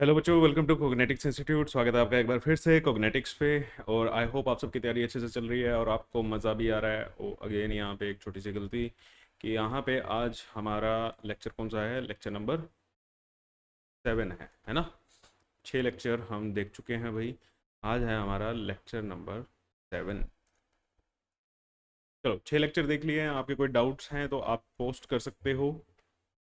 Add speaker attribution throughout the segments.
Speaker 1: Hello बच्चों, welcome to कोग्नेटिक्स institute. स्वागत है आपका एक बार फिर से कोग्नेटिक्स पे। और आई होप आप सबकी तैयारी अच्छे से चल रही है और आपको मज़ा भी आ रहा है। ओ अगेन, यहाँ पे एक छोटी सी गलती कि यहाँ पे आज हमारा लेक्चर कौन सा है? लेक्चर नंबर 7 है ना। 6 लेक्चर हम देख चुके हैं भाई। आज है हमारा लेक्चर नंबर 7। चलो, 6 लेक्चर देख लिए हैं। आपके कोई डाउट्स हैं तो आप पोस्ट कर सकते हो,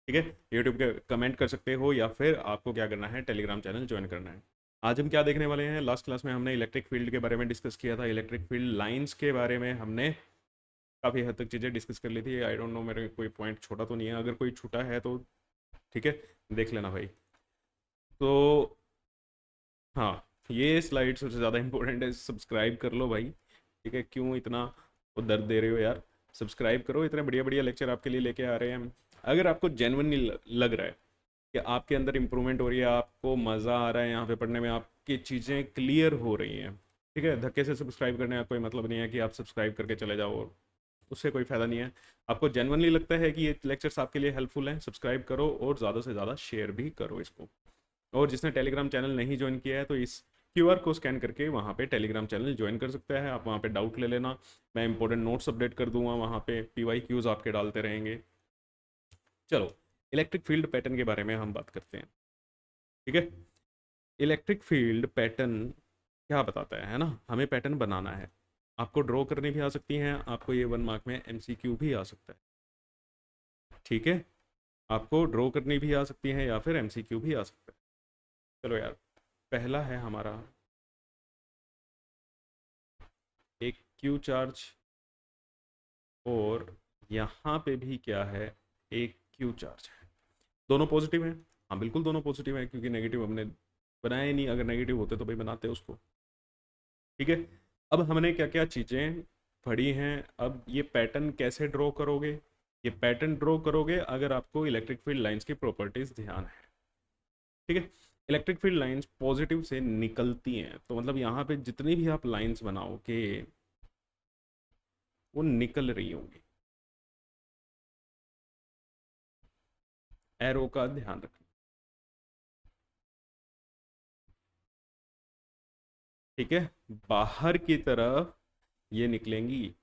Speaker 1: ठीक है। यूट्यूब के कमेंट कर सकते हो या फिर आपको क्या करना है, टेलीग्राम चैनल ज्वाइन करना है। आज हम क्या देखने वाले हैं? लास्ट क्लास में हमने इलेक्ट्रिक फील्ड के बारे में डिस्कस किया था। इलेक्ट्रिक फील्ड लाइंस के बारे में हमने काफ़ी हद तक चीज़ें डिस्कस कर ली थी। आई डोंट नो, मेरे कोई पॉइंट छोटा तो नहीं है। अगर कोई छूटा है तो ठीक है, देख लेना भाई। तो हाँ, ये स्लाइड सबसे ज़्यादा इंपॉर्टेंट है। सब्सक्राइब कर लो भाई, ठीक है। क्यों इतना वो दर्द दे रहे हो यार? सब्सक्राइब करो, इतने बढ़िया बढ़िया लेक्चर आपके लिए लेके आ रहे हैं हम। अगर आपको जेन्युइनली लग रहा है कि आपके अंदर इंप्रूवमेंट हो रही है, आपको मज़ा आ रहा है यहाँ पे पढ़ने में, आपकी चीज़ें क्लियर हो रही हैं, ठीक है, धक्के से सब्सक्राइब करने का कोई मतलब नहीं है कि आप सब्सक्राइब करके चले जाओ और उससे कोई फ़ायदा नहीं है। आपको जेन्युइनली लगता है कि ये लेक्चर्स आपके लिए हेल्पफुल हैं, सब्सक्राइब करो और ज़्यादा से ज़्यादा शेयर भी करो इसको। और जिसने टेलीग्राम चैनल नहीं ज्वाइन किया है तो इस क्यूआर को स्कैन करके वहाँ पे टेलीग्राम चैनल ज्वाइन कर सकता है। आप वहाँ पे डाउट ले लेना, मैं इंपॉर्टेंट नोट्स अपडेट कर दूंगा वहाँ पे, पीवाई क्यूज़ आपके डालते रहेंगे। चलो, इलेक्ट्रिक फील्ड पैटर्न के बारे में हम बात करते हैं, ठीक है। इलेक्ट्रिक फील्ड पैटर्न क्या बताता है ना? हमें पैटर्न बनाना है। आपको ड्रॉ करनी भी आ सकती हैं, आपको ये 1 मार्क में एमसीक्यू भी आ सकता है, ठीक है। आपको ड्रॉ करनी भी आ सकती है या फिर एमसीक्यू भी आ सकता है। चलो यार, पहला है हमारा एक क्यू चार्ज और यहाँ पे भी क्या है, एक क्यू चार्ज है। दोनों पॉजिटिव हैं। हाँ बिल्कुल, दोनों पॉजिटिव हैं क्योंकि नेगेटिव हमने बनाया ही नहीं। अगर नेगेटिव होते तो भाई बनाते उसको, ठीक है। अब हमने क्या क्या चीज़ें पढ़ी हैं। अब ये पैटर्न कैसे ड्रॉ करोगे? ये पैटर्न ड्रॉ करोगे अगर आपको इलेक्ट्रिक फील्ड लाइंस की प्रॉपर्टीज ध्यान है, ठीक है। इलेक्ट्रिक फील्ड लाइंस पॉजिटिव से निकलती हैं, तो मतलब यहाँ पे जितनी भी आप लाइंस बनाओगे वो निकल रही होंगी। एरो का ध्यान रखना, ठीक है। बाहर की तरफ ये निकलेंगी।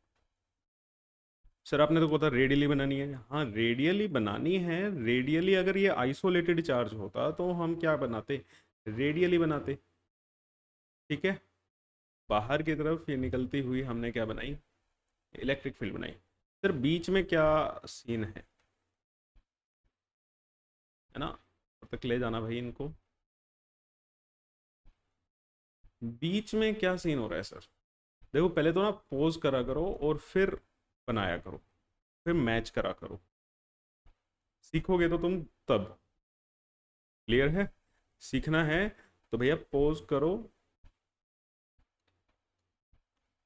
Speaker 1: सर आपने तो कहा था रेडियली बनानी है। हाँ रेडियली बनानी है। रेडियली अगर ये आइसोलेटेड चार्ज होता तो हम क्या बनाते? रेडियली बनाते, ठीक है। बाहर की तरफ ये निकलती हुई हमने क्या बनाई? इलेक्ट्रिक फील्ड बनाई। सर बीच में क्या सीन है ना? तब तक ले जाना भाई इनको। बीच में क्या सीन हो रहा है सर? देखो, पहले तो ना पोज करा करो और फिर बनाया करो, फिर मैच करा करो। सीखोगे तो तुम तब। क्लियर है? सीखना है तो भैया पोज करो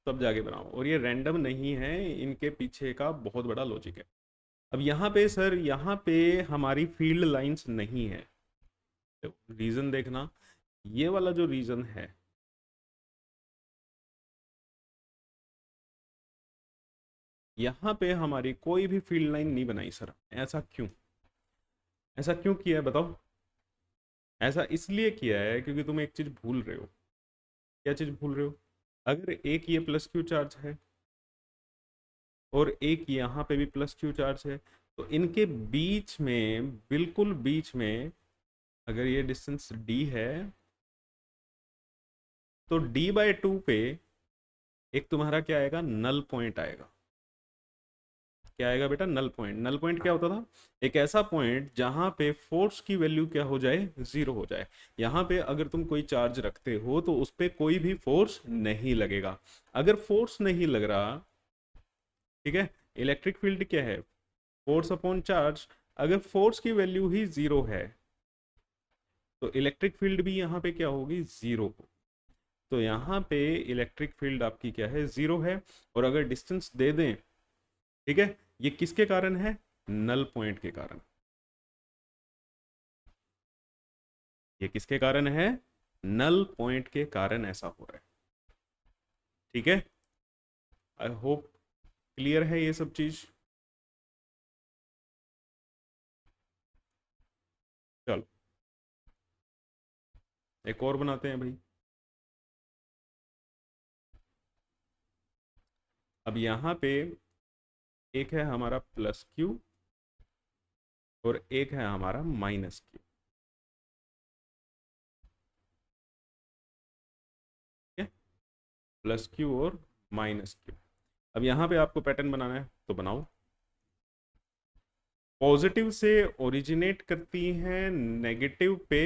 Speaker 1: तब जाके बनाओ। और ये रैंडम नहीं है, इनके पीछे का बहुत बड़ा लॉजिक है। अब यहाँ पे सर, यहाँ पे हमारी फील्ड लाइंस नहीं है। रीजन देखना, ये वाला जो रीजन है, यहाँ पे हमारी कोई भी फील्ड लाइन नहीं बनाई सर। ऐसा क्यों? ऐसा क्यों किया है बताओ? ऐसा इसलिए किया है क्योंकि तुम एक चीज भूल रहे हो। क्या चीज भूल रहे हो? अगर एक ये प्लस क्यू चार्ज है और एक यहाँ पे भी प्लस क्यू चार्ज है, तो इनके बीच में, बिल्कुल बीच में, अगर ये डिस्टेंस d है तो d/2 पे एक तुम्हारा क्या आएगा? नल पॉइंट आएगा। क्या आएगा बेटा? Null point. नल पॉइंट क्या होता था? एक ऐसा पॉइंट जहां पे फोर्स की वैल्यू क्या हो जाए? जीरो हो जाए। यहाँ पे अगर तुम कोई चार्ज रखते हो तो उस पर कोई भी फोर्स नहीं लगेगा। अगर फोर्स नहीं लग रहा, ठीक है, इलेक्ट्रिक फील्ड क्या है? Force upon charge. अगर फोर्स की वैल्यू ही जीरो है तो इलेक्ट्रिक फील्ड भी यहाँ पे क्या होगी? जीरो। तो यहाँ पे इलेक्ट्रिक फील्ड आपकी क्या है? जीरो है। और अगर डिस्टेंस दे दें, ठीक है, ये किसके कारण है? नल पॉइंट के कारण। ये किसके कारण है? नल पॉइंट के कारण ऐसा हो रहा है, ठीक है। आई होप क्लियर है ये सब चीज। चलो, एक और बनाते हैं भाई। अब यहाँ पे एक है हमारा प्लस क्यू और एक है हमारा माइनस क्यू। ठीक है, प्लस क्यू और माइनस क्यू। अब यहाँ पे आपको पैटर्न बनाना है तो बनाओ। पॉजिटिव से ओरिजिनेट करती हैं, नेगेटिव पे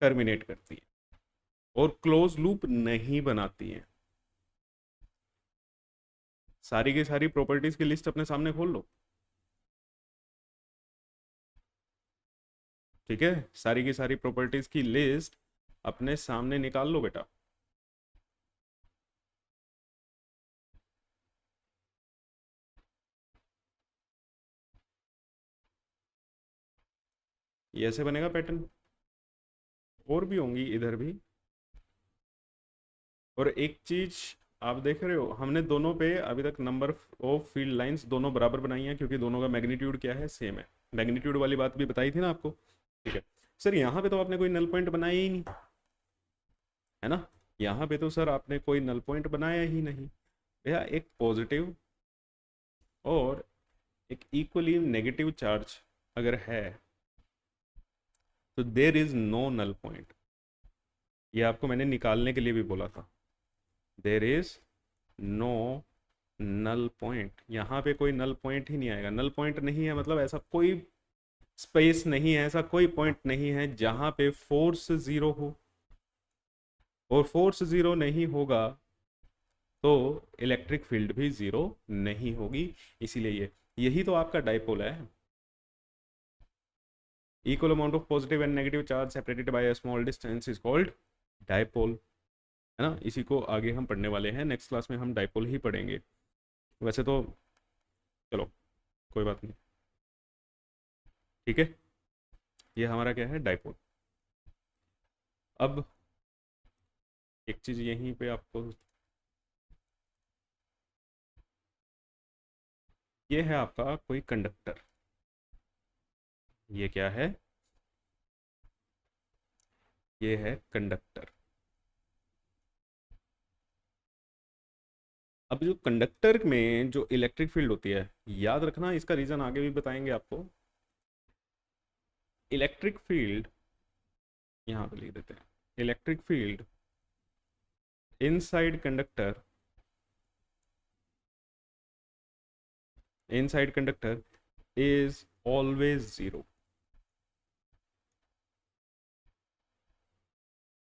Speaker 1: टर्मिनेट करती है और क्लोज लूप नहीं बनाती हैं। सारी की सारी प्रॉपर्टीज की लिस्ट अपने सामने खोल लो। ठीक है, सारी की सारी प्रॉपर्टीज की लिस्ट अपने सामने निकाल लो बेटा। ये ऐसे बनेगा पैटर्न, और भी होंगी इधर भी। और एक चीज आप देख रहे हो, हमने दोनों पे अभी तक नंबर ऑफ फील्ड लाइंस दोनों बराबर बनाई हैं क्योंकि दोनों का मैग्नीट्यूड क्या है, सेम है। मैग्नीट्यूड वाली बात भी बताई थी ना आपको। ठीक है सर, यहाँ पे तो आपने कोई नल पॉइंट बनाया ही नहीं, है ना। यहाँ पे तो सर आपने कोई नल पॉइंट बनाया ही नहीं भैया। एक पॉजिटिव और एक इक्वली नेगेटिव चार्ज अगर है तो there is no null point. ये आपको मैंने निकालने के लिए भी बोला था। There is no null point, यहाँ पे कोई नल पॉइंट ही नहीं आएगा। नल पॉइंट नहीं है मतलब ऐसा कोई स्पेस नहीं है, ऐसा कोई पॉइंट नहीं है जहाँ पे फोर्स जीरो हो। और फोर्स जीरो नहीं होगा तो इलेक्ट्रिक फील्ड भी जीरो नहीं होगी। इसीलिए यही तो आपका डाइपोल है। Equal amount of positive and negative charge separated by a small distance is called dipole, है ना। इसी को आगे हम पढ़ने वाले हैं, नेक्स्ट क्लास में हम डाइपोल ही पढ़ेंगे। वैसे तो चलो कोई बात नहीं। ठीक है, ये हमारा क्या है, डाइपोल। अब एक चीज यहीं पे आपको, ये है आपका कोई कंडक्टर। ये क्या है, ये है कंडक्टर। अब जो कंडक्टर में जो इलेक्ट्रिक फील्ड होती है, याद रखना, इसका रीजन आगे भी बताएंगे आपको। इलेक्ट्रिक फील्ड यहाँ पे लिख देते हैं, electric field inside conductor, inside conductor is always zero.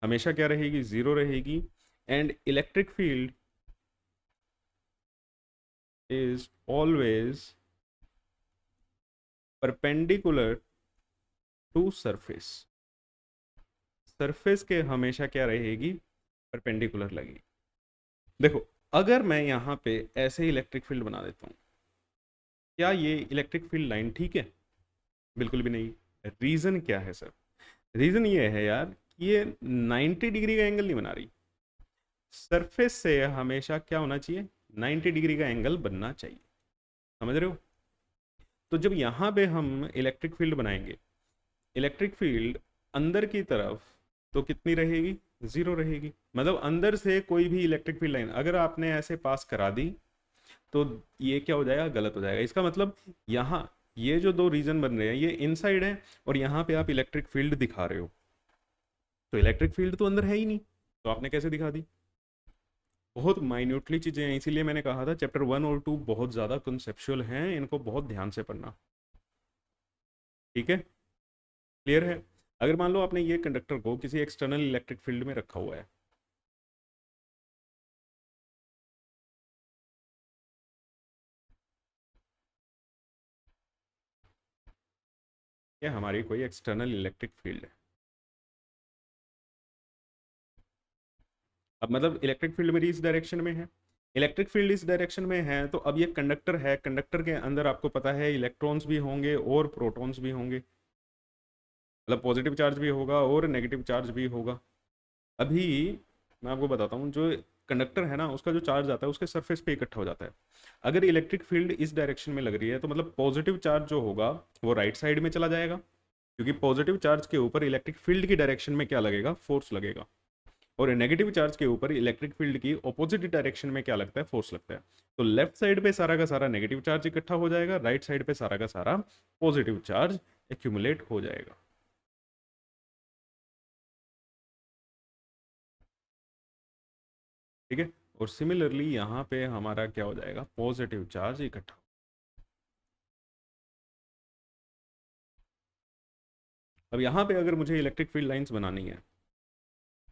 Speaker 1: हमेशा क्या रहेगी, जीरो रहेगी। And electric field is always perpendicular to surface. Surface के हमेशा क्या रहेगी, परपेंडिकुलर लगेगी। देखो, अगर मैं यहाँ पे ऐसे ही इलेक्ट्रिक फील्ड बना देता हूँ, क्या ये इलेक्ट्रिक फील्ड लाइन ठीक है? बिल्कुल भी नहीं। रीजन क्या है सर? रीजन ये है यार कि ये 90 डिग्री का एंगल नहीं बना रही। सरफेस से हमेशा क्या होना चाहिए, 90 डिग्री का एंगल बनना चाहिए। समझ रहे हो? तो जब यहाँ पे हम इलेक्ट्रिक फील्ड बनाएंगे, इलेक्ट्रिक फील्ड अंदर की तरफ तो कितनी रहेगी, जीरो रहेगी। मतलब अंदर से कोई भी इलेक्ट्रिक फील्ड लाइन अगर आपने ऐसे पास करा दी तो ये क्या हो जाएगा, गलत हो जाएगा। इसका मतलब यहाँ ये जो दो रीजन बन रहे हैं ये इनसाइड है और यहाँ पे आप इलेक्ट्रिक फील्ड दिखा रहे हो, तो इलेक्ट्रिक फील्ड तो अंदर है ही नहीं, तो आपने कैसे दिखा दी? बहुत माइन्यूटली चीज़ें हैं, इसीलिए मैंने कहा था चैप्टर 1 और 2 बहुत ज़्यादा कंसेप्चुअल हैं, इनको बहुत ध्यान से पढ़ना। ठीक है, क्लियर है? अगर मान लो आपने ये कंडक्टर को किसी एक्सटर्नल इलेक्ट्रिक फील्ड में रखा हुआ है, ये हमारी कोई एक्सटर्नल इलेक्ट्रिक फील्ड है। अब मतलब इलेक्ट्रिक फील्ड मेरी इस डायरेक्शन में है, इलेक्ट्रिक फील्ड इस डायरेक्शन में है, तो अब ये कंडक्टर है, कंडक्टर के अंदर आपको पता है इलेक्ट्रॉन्स भी होंगे और प्रोटॉन्स भी होंगे। मतलब पॉजिटिव चार्ज भी होगा और नेगेटिव चार्ज भी होगा। अभी मैं आपको बताता हूँ, जो कंडक्टर है ना उसका जो चार्ज आता है उसके सरफेस पे इकट्ठा हो जाता है। अगर इलेक्ट्रिक फील्ड इस डायरेक्शन में लग रही है तो मतलब पॉजिटिव चार्ज जो होगा वो राइट साइड में चला जाएगा, क्योंकि पॉजिटिव चार्ज के ऊपर इलेक्ट्रिक फील्ड की डायरेक्शन में क्या लगेगा, फोर्स लगेगा, और नेगेटिव चार्ज के ऊपर इलेक्ट्रिक फील्ड की ऑपोजिट डायरेक्शन में क्या लगता है, फोर्स लगता है। तो लेफ्ट साइड पे सारा का सारा नेगेटिव चार्ज इकट्ठा हो जाएगा, राइट साइड पे सारा का सारा पॉजिटिव चार्ज एक्यूमुलेट हो जाएगा। ठीक है, और सिमिलरली यहाँ पे हमारा क्या हो जाएगा, पॉजिटिव चार्ज इकट्ठा। अब यहाँ पे अगर मुझे इलेक्ट्रिक फील्ड लाइंस बनानी है,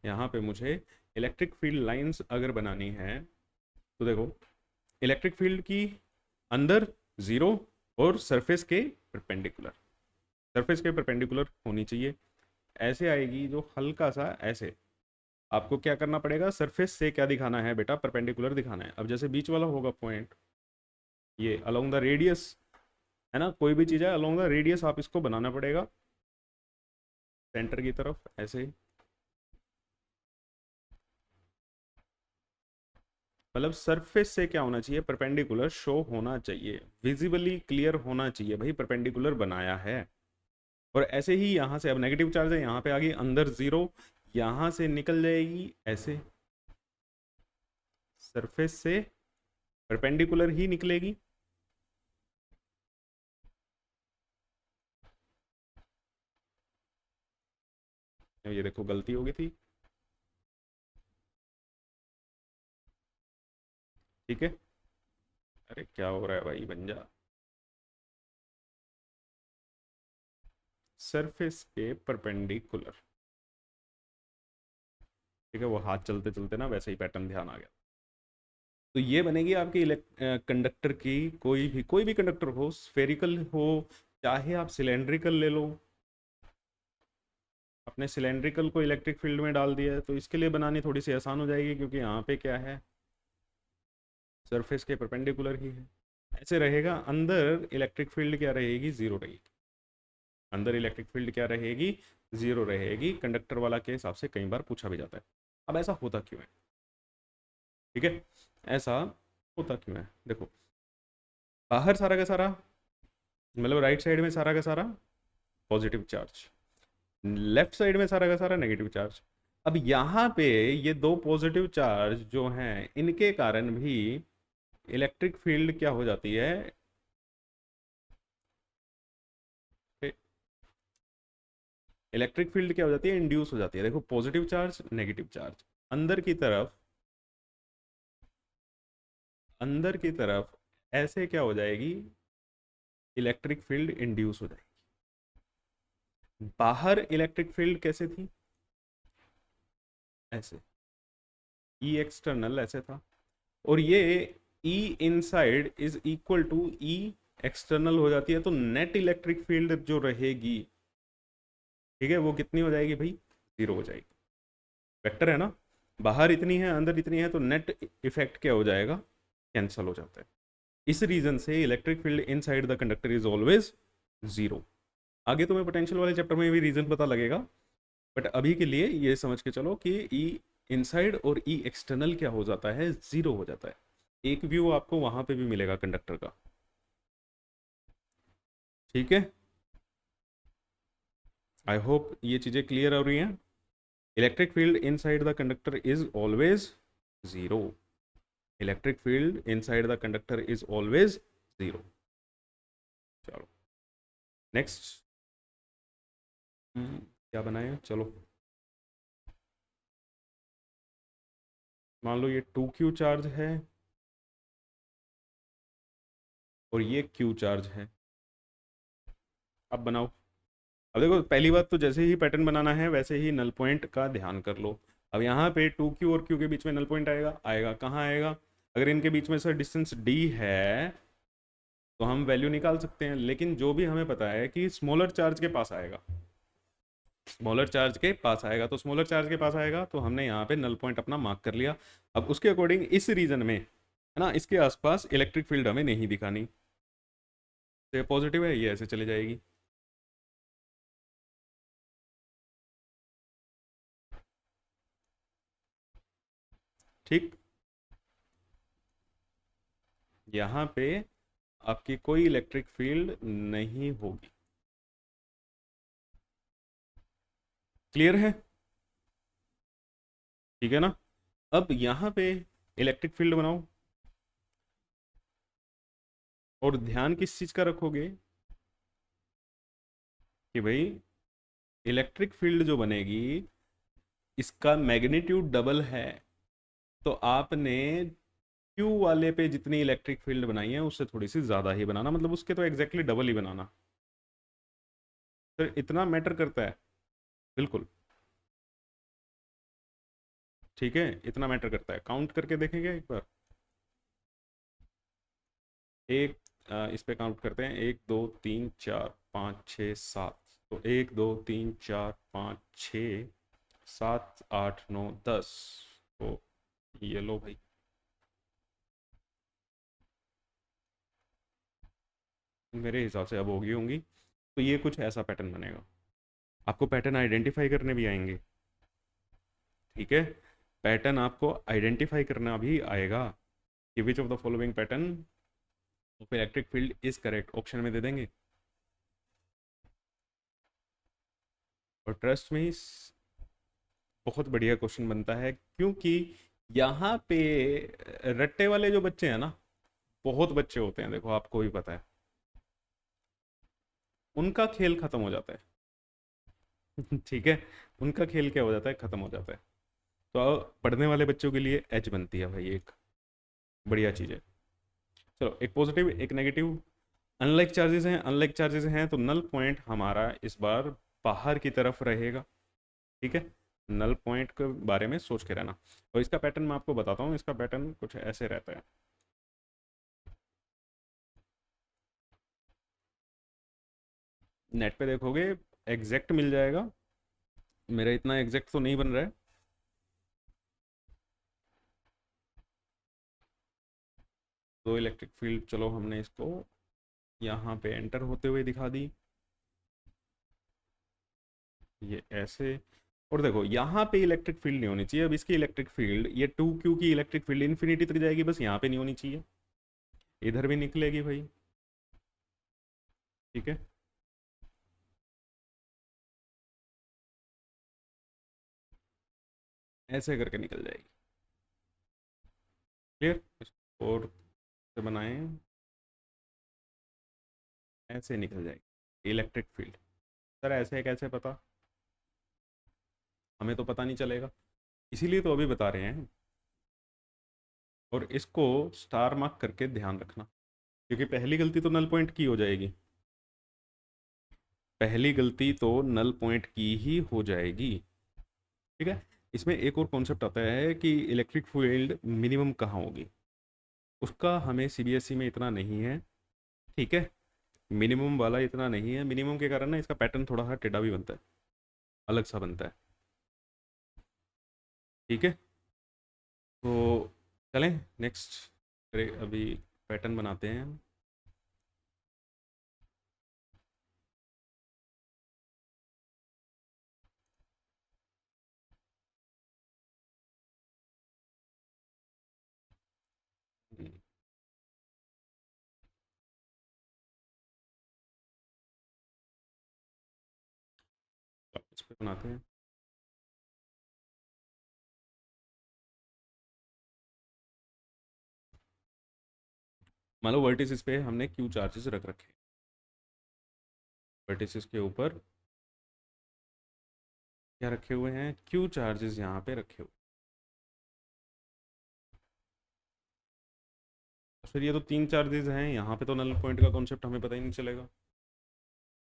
Speaker 1: यहाँ पे मुझे इलेक्ट्रिक फील्ड लाइंस अगर बनानी है, तो देखो इलेक्ट्रिक फील्ड की अंदर जीरो और सरफेस के परपेंडिकुलर, सरफेस के परपेंडिकुलर होनी चाहिए, ऐसे आएगी जो हल्का सा ऐसे। आपको क्या करना पड़ेगा, सरफेस से क्या दिखाना है बेटा, परपेंडिकुलर दिखाना है। अब जैसे बीच वाला होगा पॉइंट, ये अलोंग द रेडियस है ना, कोई भी चीज़ है अलोंग द रेडियस आप इसको बनाना पड़ेगा सेंटर की तरफ ऐसे ही। मतलब सरफेस से क्या होना चाहिए, परपेंडिकुलर शो होना चाहिए, विजिबली क्लियर होना चाहिए, भाई परपेंडिकुलर बनाया है। और ऐसे ही यहाँ से, अब नेगेटिव चार्ज है यहाँ पे आ गई अंदर जीरो, यहाँ से निकल जाएगी ऐसे, सरफेस से परपेंडिकुलर ही निकलेगी। ये देखो गलती हो गई थी, ठीक है। अरे क्या हो रहा है भाई, बन जा। सरफेस के परपेंडिकुलर, ठीक है, वो हाथ चलते चलते ना वैसे ही पैटर्न ध्यान आ गया। तो ये बनेगी आपकी कंडक्टर की, कोई भी कंडक्टर हो, स्फेरिकल हो चाहे आप सिलेंड्रिकल ले लो। अपने सिलेंड्रिकल को इलेक्ट्रिक फील्ड में डाल दिया है, तो इसके लिए बनानी थोड़ी सी आसान हो जाएगी, क्योंकि यहाँ पे क्या है, सरफेस के परपेंडिकुलर ही है। ऐसे रहेगा, अंदर इलेक्ट्रिक फील्ड क्या रहेगी, जीरो रहेगी। अंदर इलेक्ट्रिक फील्ड क्या रहेगी, जीरो रहेगी। कंडक्टर वाला के हिसाब से कई बार पूछा भी जाता है। अब ऐसा होता क्यों है, ठीक है, ऐसा होता क्यों है, देखो बाहर सारा का सारा, मतलब राइट साइड में सारा का सारा पॉजिटिव चार्ज, लेफ्ट साइड में सारा का सारा नेगेटिव चार्ज। अब यहाँ पे ये दो पॉजिटिव चार्ज जो हैं, इनके कारण भी इलेक्ट्रिक फील्ड क्या हो जाती है, इलेक्ट्रिक फील्ड क्या हो जाती है, इंड्यूस हो जाती है। देखो पॉजिटिव चार्ज नेगेटिव चार्ज, अंदर की तरफ, अंदर की तरफ ऐसे क्या हो जाएगी, इलेक्ट्रिक फील्ड इंड्यूस हो जाएगी। बाहर इलेक्ट्रिक फील्ड कैसे थी, ऐसे, ई एक्सटर्नल ऐसे था, और ये E inside is equal to E external हो जाती है। तो नेट इलेक्ट्रिक फील्ड जो रहेगी, ठीक है, वो कितनी हो जाएगी भाई, जीरो हो जाएगी। वेक्टर है ना, बाहर इतनी है अंदर इतनी है, तो नेट इफेक्ट क्या हो जाएगा, कैंसल हो जाता है। इस रीजन से electric field inside the conductor is always zero. आगे तुम्हें पोटेंशियल वाले चैप्टर में भी रीजन पता लगेगा, बट अभी के लिए ये समझ के चलो कि ई इनसाइड और ई एक्सटर्नल क्या हो जाता है, जीरो हो जाता है। एक व्यू आपको वहां पे भी मिलेगा कंडक्टर का, ठीक है। आई होप ये चीजें क्लियर हो रही हैं। Electric field inside the conductor is always zero, electric field inside the conductor is always zero. चलो नेक्स्ट, क्या बनाए, चलो मान लो ये 2Q चार्ज है और ये Q चार्ज है। अब बनाओ। अब देखो पहली बात तो जैसे ही पैटर्न बनाना है वैसे ही नल पॉइंट का ध्यान कर लो। अब यहाँ पे 2Q और Q के बीच में नल पॉइंट आएगा, आएगा कहाँ आएगा, अगर इनके बीच में सर डिस्टेंस D है तो हम वैल्यू निकाल सकते हैं, लेकिन जो भी हमें पता है कि स्मॉलर चार्ज के पास आएगा, स्मॉलर चार्ज के पास आएगा, तो स्मॉलर चार्ज के पास आएगा तो हमने यहाँ पे नल पॉइंट अपना मार्क कर लिया। अब उसके अकॉर्डिंग इस रीजन में है ना, इसके आसपास इलेक्ट्रिक फील्ड हमें नहीं दिखानी, तो ये पॉजिटिव है, ये ऐसे चली जाएगी। ठीक, यहाँ पे आपकी कोई इलेक्ट्रिक फील्ड नहीं होगी, क्लियर है? ठीक है ना? अब यहाँ पे इलेक्ट्रिक फील्ड बनाओ, और ध्यान किस चीज का रखोगे कि भाई इलेक्ट्रिक फील्ड जो बनेगी इसका मैग्नीट्यूड डबल है, तो आपने क्यू वाले पे जितनी इलेक्ट्रिक फील्ड बनाई है उससे थोड़ी सी ज़्यादा ही बनाना, मतलब उसके तो एग्जैक्टली डबल ही बनाना। फिर इतना मैटर करता है, बिल्कुल। ठीक है, इतना मैटर करता है। काउंट करके देखेंगे एक बार। एक इस पे काउंट करते हैं, 1 2 3 4 5 6 7। तो 1 2 3 4 5 6 7 8 9 10। तो ये लो भाई, मेरे हिसाब से अब होगी होंगी। तो ये कुछ ऐसा पैटर्न बनेगा। आपको पैटर्न आइडेंटिफाई करने भी आएंगे, ठीक है? पैटर्न आपको आइडेंटिफाई करना भी आएगा कि which of the following pattern of electric field is correct, option में दे देंगे। और ट्रस्ट में बहुत बढ़िया क्वेश्चन बनता है, क्योंकि यहाँ पे रट्टे वाले जो बच्चे हैं ना, बहुत बच्चे होते हैं, देखो आपको भी पता है, उनका खेल खत्म हो जाता है। ठीक है, उनका खेल क्या हो जाता है, खत्म हो जाता है। तो अब पढ़ने वाले बच्चों के लिए एच बनती है भाई, एक बढ़िया चीज़ है। चलो, एक पॉजिटिव एक नेगेटिव। अनलाइक चार्जेस हैं तो नल पॉइंट हमारा इस बार बाहर की तरफ रहेगा। ठीक है, नल पॉइंट के बारे में सोच के रहना। और इसका पैटर्न मैं आपको बताता हूँ, इसका पैटर्न कुछ ऐसे रहता है। नेट पे देखोगे एग्जैक्ट मिल जाएगा, मेरा इतना एग्जैक्ट तो नहीं बन रहा है। दो इलेक्ट्रिक फील्ड, चलो हमने इसको यहाँ पे एंटर होते हुए दिखा दी, ये ऐसे। और देखो यहाँ पे इलेक्ट्रिक फील्ड नहीं होनी चाहिए। अब इसकी इलेक्ट्रिक फील्ड, ये 2Q की इलेक्ट्रिक फील्ड इन्फिनिटी तक जाएगी, बस यहाँ पे नहीं होनी चाहिए, इधर भी निकलेगी भाई। ठीक है, ऐसे करके निकल जाएगी। क्लियर? और से बनाएं, ऐसे निकल जाएगी इलेक्ट्रिक फील्ड। सर ऐसे कैसे पता? हमें तो पता नहीं चलेगा, इसीलिए तो अभी बता रहे हैं। और इसको स्टार मार्क करके ध्यान रखना, क्योंकि पहली गलती तो नल पॉइंट की हो जाएगी, पहली गलती तो नल पॉइंट की ही हो जाएगी। ठीक है, इसमें एक और कॉन्सेप्ट आता है कि इलेक्ट्रिक फील्ड मिनिमम कहाँ होगी, उसका हमें सीबीएसई में इतना नहीं है। ठीक है, मिनिमम वाला इतना नहीं है, मिनिमम के कारण ना इसका पैटर्न थोड़ा सा टेढ़ा भी बनता है, अलग सा बनता है। ठीक है, तो चलें नेक्स्ट, अभी पैटर्न बनाते हैं। इस पे बनाते हैं। मान लो वर्टिसेस पे हमने क्यू चार्जेस रख रखे, वर्टिसेस के ऊपर क्या रखे हुए हैं, क्यू चार्जेस यहाँ पे रखे हुए। फिर ये तो 3 चार्जेस हैं, यहाँ पे तो नल पॉइंट का कॉन्सेप्ट हमें पता ही नहीं चलेगा,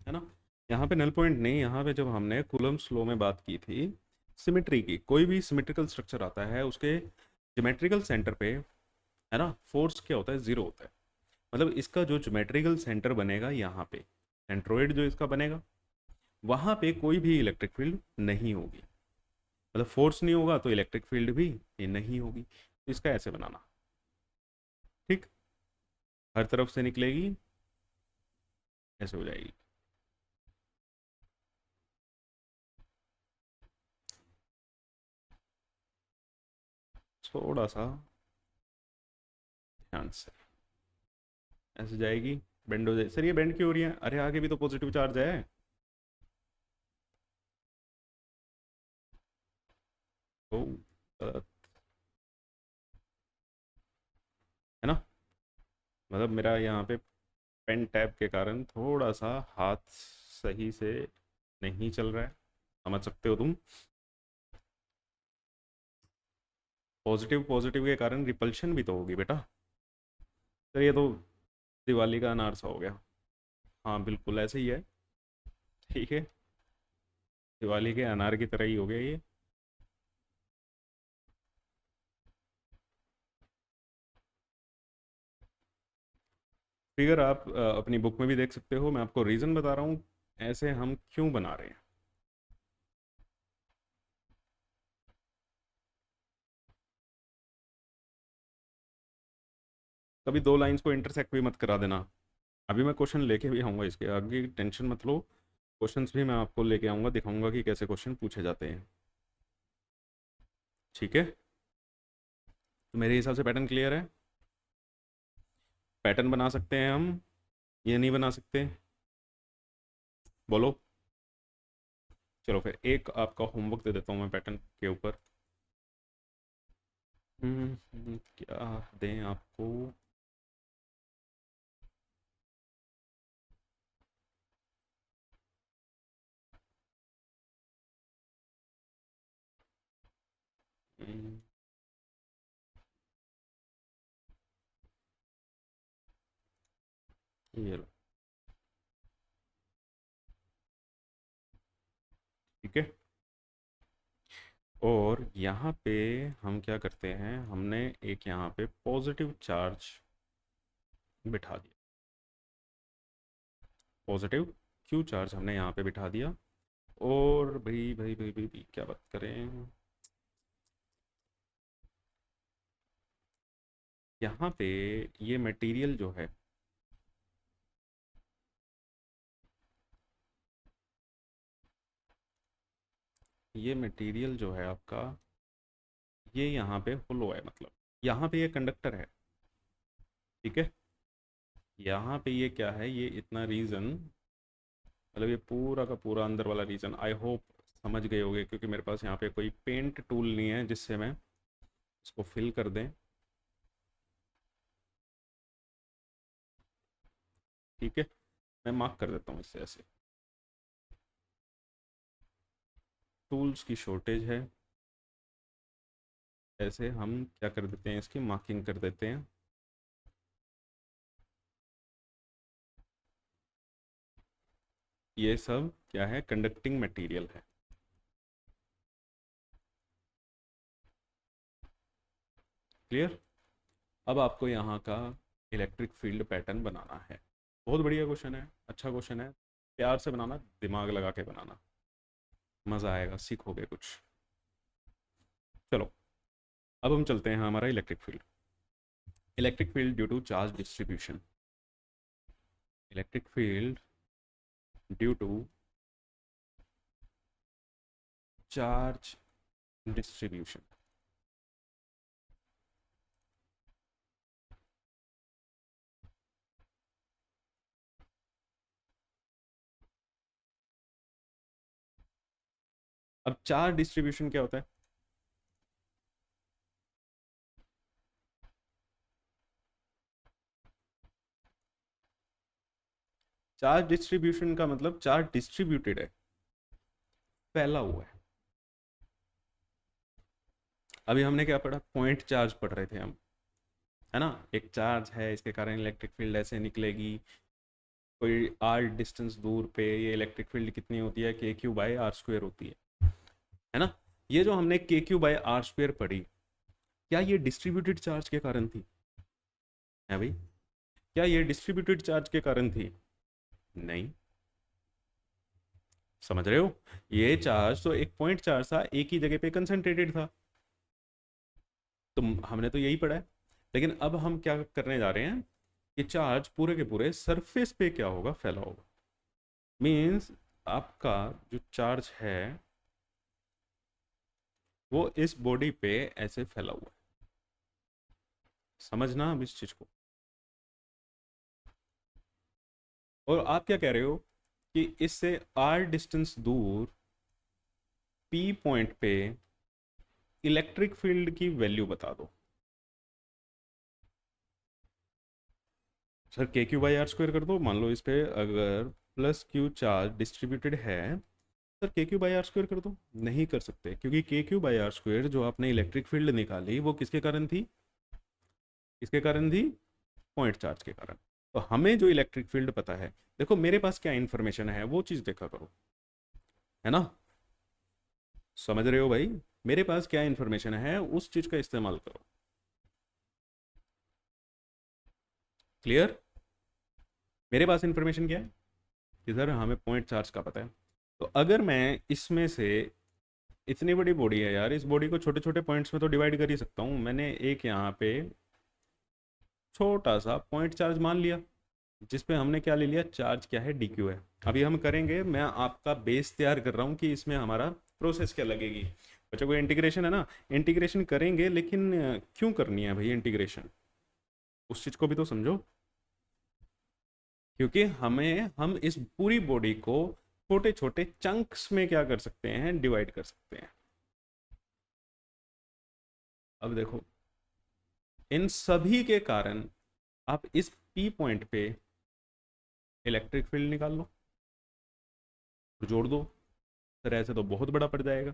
Speaker 1: है ना? यहाँ पे नल पॉइंट नहीं, यहाँ पे जब हमने कूलम्ब्स लॉ में बात की थी सिमेट्री की, कोई भी सिमेट्रिकल स्ट्रक्चर आता है उसके ज्योमेट्रिकल सेंटर पे, है ना, फोर्स क्या होता है, जीरो होता है। मतलब इसका जो ज्योमेट्रिकल सेंटर बनेगा यहाँ पे, सेंट्रोइड जो इसका बनेगा, वहाँ पे कोई भी इलेक्ट्रिक फील्ड नहीं होगी। मतलब फोर्स नहीं होगा तो इलेक्ट्रिक फील्ड भी ये नहीं होगी। तो इसका ऐसे बनाना, ठीक, हर तरफ से निकलेगी, ऐसे हो जाएगी। थोड़ा सा ध्यान से, ऐसे जाएगी, बेंड हो जाए। सर ये बेंड क्यों हो रही है? अरे आगे भी तो पॉजिटिव चार्ज है। ओ गलत है ना। मतलब मेरा यहाँ पे पेन टैप के कारण थोड़ा सा हाथ सही से नहीं चल रहा है, समझ सकते हो तुम। पॉजिटिव पॉजिटिव के कारण रिपल्शन भी तो होगी बेटा। तो ये तो दिवाली का अनारसा हो गया। हाँ बिल्कुल ऐसे ही है। ठीक है, दिवाली के अनार की तरह ही हो गया ये। फिगर आप अपनी बुक में भी देख सकते हो, मैं आपको रीज़न बता रहा हूँ ऐसे हम क्यों बना रहे हैं। कभी दो लाइंस को इंटरसेक्ट भी मत करा देना। अभी मैं क्वेश्चन लेके भी आऊँगा, इसके आगे टेंशन मत लो। क्वेश्चंस भी मैं आपको लेके आऊँगा, दिखाऊंगा कि कैसे क्वेश्चन पूछे जाते हैं। ठीक है, तो मेरे हिसाब से पैटर्न क्लियर है। पैटर्न बना सकते हैं हम, ये नहीं बना सकते, बोलो। चलो फिर एक आपका होमवर्क दे देता हूँ मैं पैटर्न के ऊपर। क्या दें आपको। हम्म, ये लो। ठीक है, और यहाँ पे हम क्या करते हैं, हमने एक यहाँ पे पॉजिटिव चार्ज बिठा दिया। पॉजिटिव क्यू चार्ज हमने यहाँ पे बिठा दिया। और भाई क्या बात करें, यहाँ पे ये मटेरियल जो है, ये मटेरियल जो है आपका, ये यहाँ पे होलो है, मतलब यहाँ पे ये कंडक्टर है। ठीक है, यहाँ पे ये क्या है, ये इतना रीजन, मतलब ये पूरा का पूरा अंदर वाला रीजन, आई होप समझ गए होगे, क्योंकि मेरे पास यहाँ पे कोई पेंट टूल नहीं है जिससे मैं इसको फिल कर दें। ठीक है, मैं मार्क कर देता हूँ इससे ऐसे। टूल्स की शॉर्टेज है, ऐसे हम क्या कर देते हैं, इसकी मार्किंग कर देते हैं। ये सब क्या है, कंडक्टिंग मटेरियल है। क्लियर। अब आपको यहाँ का इलेक्ट्रिक फील्ड पैटर्न बनाना है। बहुत बढ़िया क्वेश्चन है, अच्छा क्वेश्चन है। प्यार से बनाना, दिमाग लगा के बनाना, मज़ा आएगा, सीखोगे कुछ। चलो, अब हम चलते हैं हमारा electric field. Electric field due to charge distribution. Electric field due to charge distribution. अब चार्ज डिस्ट्रीब्यूशन क्या होता है। चार्ज डिस्ट्रीब्यूशन का मतलब चार्ज डिस्ट्रीब्यूटेड है, फैला हुआ है। अभी हमने क्या पढ़ा, पॉइंट चार्ज पढ़ रहे थे हम, है ना। एक चार्ज है, इसके कारण इलेक्ट्रिक फील्ड ऐसे निकलेगी। कोई आर डिस्टेंस दूर पे ये इलेक्ट्रिक फील्ड कितनी होती है, के क्यू बाई आर स्क्वेयर होती है ना। ये जो हमने के क्यू बाई आर स्क्वेयर पढ़ी, क्या ये डिस्ट्रीब्यूटेड चार्ज के कारण थी, है भाई। क्या ये डिस्ट्रीब्यूटेड चार्ज के कारण थी, नहीं। समझ रहे हो, ये चार्ज तो एक पॉइंट चार्ज था, एक ही जगह पे कंसंट्रेटेड था। तो हमने तो यही पढ़ा है। लेकिन अब हम क्या करने जा रहे हैं, कि चार्ज पूरे के पूरे सरफेस पे क्या होगा, फैला होगा। मीन्स आपका जो चार्ज है वो इस बॉडी पे ऐसे फैला हुआ है। समझना अब इस चीज को। और आप क्या कह रहे हो, कि इससे आर डिस्टेंस दूर पी पॉइंट पे इलेक्ट्रिक फील्ड की वैल्यू बता दो। सर के क्यू बाई आर स्क्वायर कर दो। मान लो इस पे अगर प्लस क्यू चार्ज डिस्ट्रीब्यूटेड है, सर के क्यू बाई आर स्क्वायर कर दो। नहीं कर सकते, क्योंकि के क्यू बाई आर स्क्वायर जो आपने इलेक्ट्रिक फील्ड निकाली वो किसके कारण थी? किसके कारण थी? पॉइंट चार्ज के कारण। तो हमें जो इलेक्ट्रिक फील्ड पता है, देखो मेरे पास क्या इंफॉर्मेशन है वो चीज़ देखा करो, है ना? समझ रहे हो भाई? मेरे पास क्या इंफॉर्मेशन है उस चीज़ का इस्तेमाल करो। क्लियर? मेरे पास इंफॉर्मेशन क्या है कि सर हमें पॉइंट चार्ज का पता है। तो अगर मैं इसमें से, इतनी बड़ी बॉडी है यार, इस बॉडी को छोटे छोटे पॉइंट्स में तो डिवाइड कर ही सकता हूँ। मैंने एक यहाँ पे छोटा सा पॉइंट चार्ज मान लिया, जिस पे हमने क्या ले लिया? चार्ज क्या है? डी क्यू है। अभी हम करेंगे, मैं आपका बेस तैयार कर रहा हूँ कि इसमें हमारा प्रोसेस क्या लगेगी। बच्चों को इंटीग्रेशन है ना, इंटीग्रेशन करेंगे, लेकिन क्यों करनी है भाई इंटीग्रेशन? उस चीज़ को भी तो समझो। क्योंकि हम इस पूरी बॉडी को छोटे छोटे चंक्स में क्या कर सकते हैं? डिवाइड कर सकते हैं। अब देखो, इन सभी के कारण आप इस पी पॉइंट पे इलेक्ट्रिक फील्ड निकाल लो और जोड़ दो। सर ऐसे तो बहुत बड़ा पड़ जाएगा।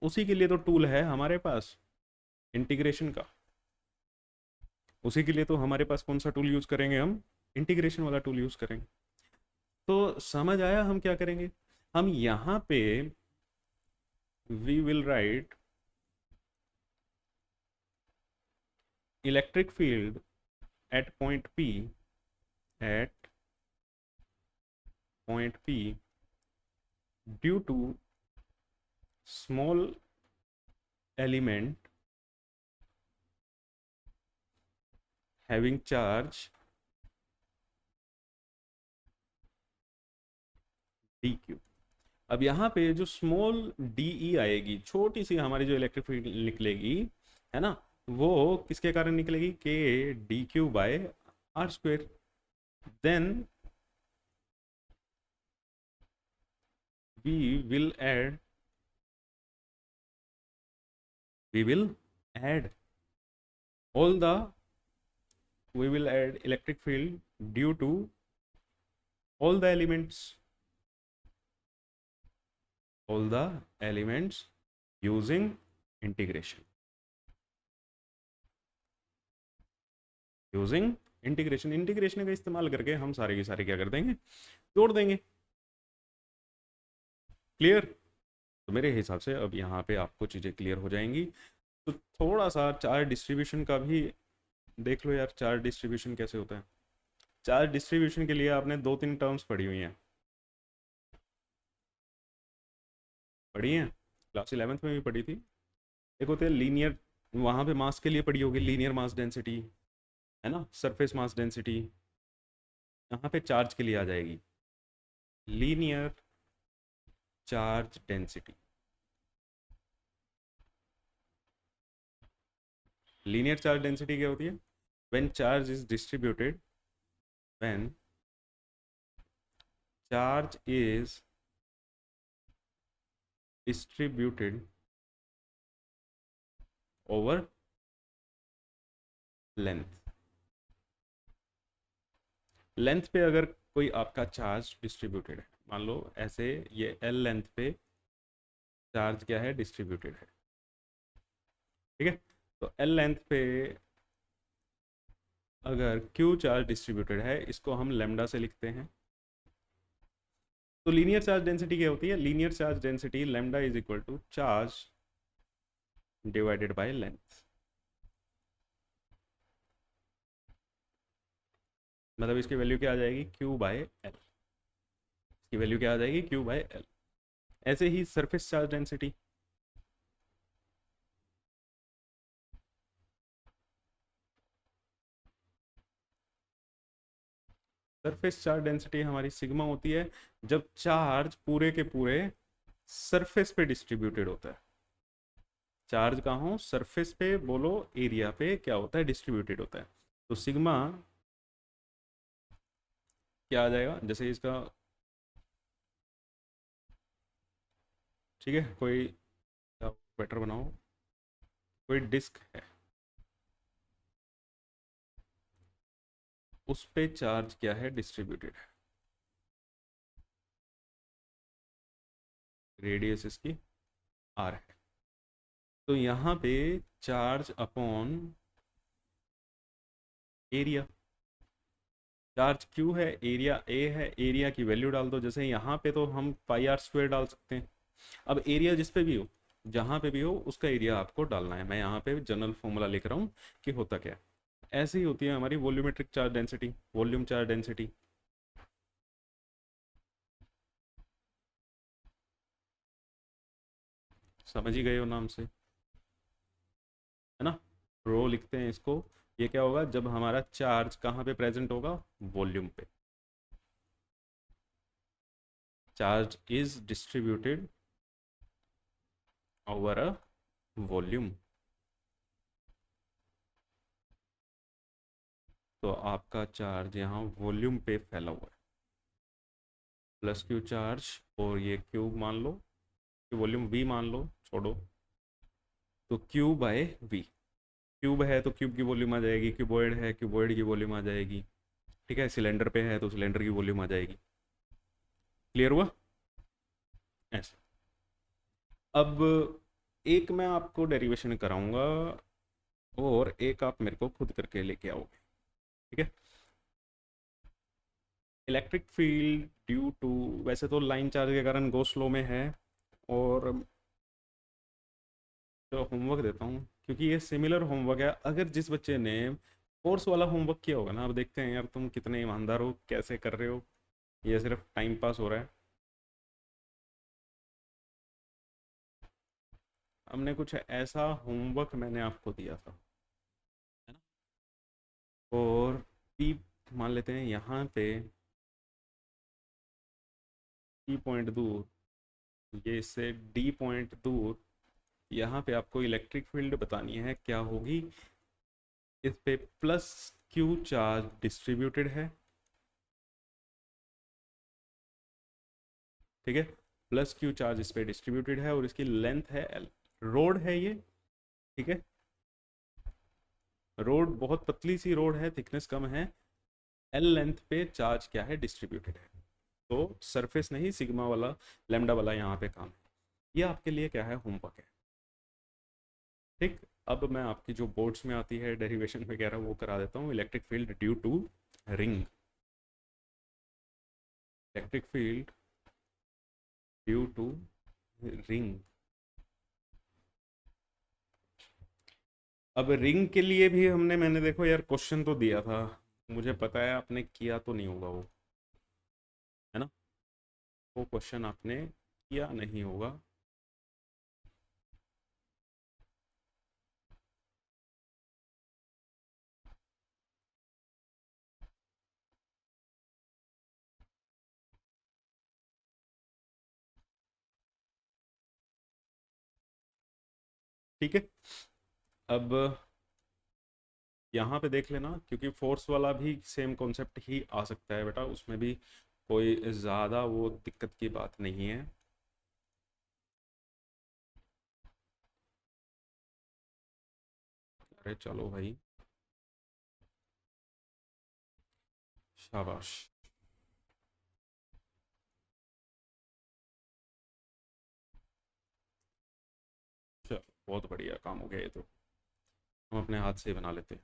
Speaker 1: उसी के लिए तो टूल है हमारे पास, इंटीग्रेशन का। उसी के लिए तो हमारे पास कौन सा टूल यूज करेंगे हम? इंटीग्रेशन वाला टूल यूज करेंगे। तो समझ आया हम क्या करेंगे? हम यहाँ पे we will write electric field at point P, at point P due to small element having charge d q. अब यहाँ पे जो स्मॉल डी ई आएगी, छोटी सी हमारी जो इलेक्ट्रिक फील्ड निकलेगी, है ना, वो किसके कारण निकलेगी? K D q by r square. Then we will add we will add all the we will add electric field due to all the elements using integration, integration का इस्तेमाल करके हम सारे के सारे क्या कर देंगे? जोड़ देंगे। क्लियर? तो मेरे हिसाब से अब यहाँ पे आपको चीज़ें क्लियर हो जाएंगी। तो थोड़ा सा चार्ज डिस्ट्रीब्यूशन का भी देख लो यार, चार्ज डिस्ट्रीब्यूशन कैसे होता है। चार्ज डिस्ट्रीब्यूशन के लिए आपने 2-3 टर्म्स पढ़ी हुई हैं, पढ़ी हैं, क्लास 11th में भी पढ़ी थी। एक होते हैं लीनियर, वहाँ पे मास के लिए पढ़ी होगी, लीनियर मास डेंसिटी, है ना, सरफेस मास डेंसिटी। यहाँ पे चार्ज के लिए आ जाएगी linear charge density. Linear charge density क्या होती है? When charge is distributed, when charge is distributed over length पे अगर कोई आपका चार्ज डिस्ट्रीब्यूटेड है, मान लो ऐसे ये L लेंथ पे चार्ज क्या है? डिस्ट्रीब्यूटेड है, ठीक है। तो L लेंथ पे अगर Q चार्ज डिस्ट्रीब्यूटेड है, इसको हम लेमडा से लिखते हैं। तो लीनियर चार्ज डेंसिटी क्या होती है? Linear charge density lambda is equal to charge divided by length. मतलब इसकी वैल्यू क्या आ जाएगी? Q by L. इसकी वैल्यू क्या आ जाएगी? Q by L. ऐसे ही surface charge density, surface charge density हमारी सिग्मा होती है जब चार्ज पूरे के पूरे सरफेस पे डिस्ट्रीब्यूटेड होता है। चार्ज कहाँ हो? सरफेस पे, बोलो एरिया पे क्या होता है? डिस्ट्रीब्यूटेड होता है। तो सिग्मा क्या आ जाएगा? जैसे इसका, ठीक है, कोई बेटर बनाओ, कोई डिस्क है, उस पे चार्ज क्या है, डिस्ट्रीब्यूटेड है, रेडियस इसकी आर है, तो यहाँ पे charge upon area, charge Q है, एरिया ए है, एरिया की वैल्यू डाल दो। जैसे यहाँ पे तो हम पाई आर स्क्वायर डाल सकते हैं, अब एरिया जिस पे भी हो, जहाँ पे भी हो, उसका एरिया आपको डालना है। मैं यहाँ पे जनरल फॉर्मूला लिख रहा हूँ कि होता क्या है। ऐसे ही होती है हमारी volumetric charge density, volume charge density. समझ ही गए हो नाम से, है ना। रो लिखते हैं इसको। ये क्या होगा, जब हमारा चार्ज कहाँ पे प्रेजेंट होगा, वॉल्यूम पे। Charge is distributed over a volume, तो आपका चार्ज यहाँ वॉल्यूम पे फैला हुआ है। प्लस क्यू चार्ज, और ये क्यूब मान लो, कि वॉल्यूम वी मान लो, छोड़ो, तो क्यू बाय वी। क्यूब है तो क्यूब की वॉल्यूम आ जाएगी, क्यूबॉइड है क्यूबॉइड की वॉल्यूम आ जाएगी, ठीक है। सिलेंडर पे है तो सिलेंडर की वॉल्यूम आ जाएगी। क्लियर हुआ ऐसे। अब एक मैं आपको डेरिवेशन कराऊंगा और एक आप मेरे को खुद करके लेके आओगे, ठीक है। इलेक्ट्रिक फील्ड ड्यू टू, वैसे तो लाइन चार्ज के कारण गो स्लो में है, और तो होमवर्क देता हूँ क्योंकि ये सिमिलर होमवर्क है। अगर जिस बच्चे ने कोर्स वाला होमवर्क किया होगा ना, अब देखते हैं यार तुम कितने ईमानदार हो, कैसे कर रहे हो, ये सिर्फ टाइम पास हो रहा है। हमने कुछ ऐसा होमवर्क मैंने आपको दिया था, है ना। और पी मान लेते हैं यहाँ पे, पी पॉइंट दूर, ये इससे डी पॉइंट दूर, यहाँ पे आपको इलेक्ट्रिक फील्ड बतानी है क्या होगी। इस पे प्लस क्यू चार्ज डिस्ट्रीब्यूटेड है, ठीक है। प्लस क्यू चार्ज इस पे डिस्ट्रीब्यूटेड है और इसकी लेंथ है एल, रोड है ये, ठीक है। रोड बहुत पतली सी रोड है, थिकनेस कम है, एल लेंथ पे चार्ज क्या है, डिस्ट्रीब्यूटेड है। तो सरफेस नहीं, सिग्मा वाला, लेमडा वाला यहाँ पे काम है। ये आपके लिए क्या है, होमवर्क है, ठीक। अब मैं आपकी जो बोर्ड्स में आती है डेरिवेशन वगैरह वो करा देता हूँ। Electric field due to ring, electric field due to ring. अब रिंग के लिए भी मैंने देखो यार क्वेश्चन तो दिया था, मुझे पता है आपने किया तो नहीं होगा वो, है ना। वो क्वेश्चन आपने किया नहीं होगा। ठीक है। अब यहाँ पे देख लेना, क्योंकि फोर्स वाला भी सेम कॉन्सेप्ट ही आ सकता है बेटा, उसमें भी कोई ज़्यादा वो दिक्कत की बात नहीं है। अरे चलो भाई, शाबाश। चलो बहुत बढ़िया काम हो गया ये तो, हम अपने हाथ से ही बना लेते हैं।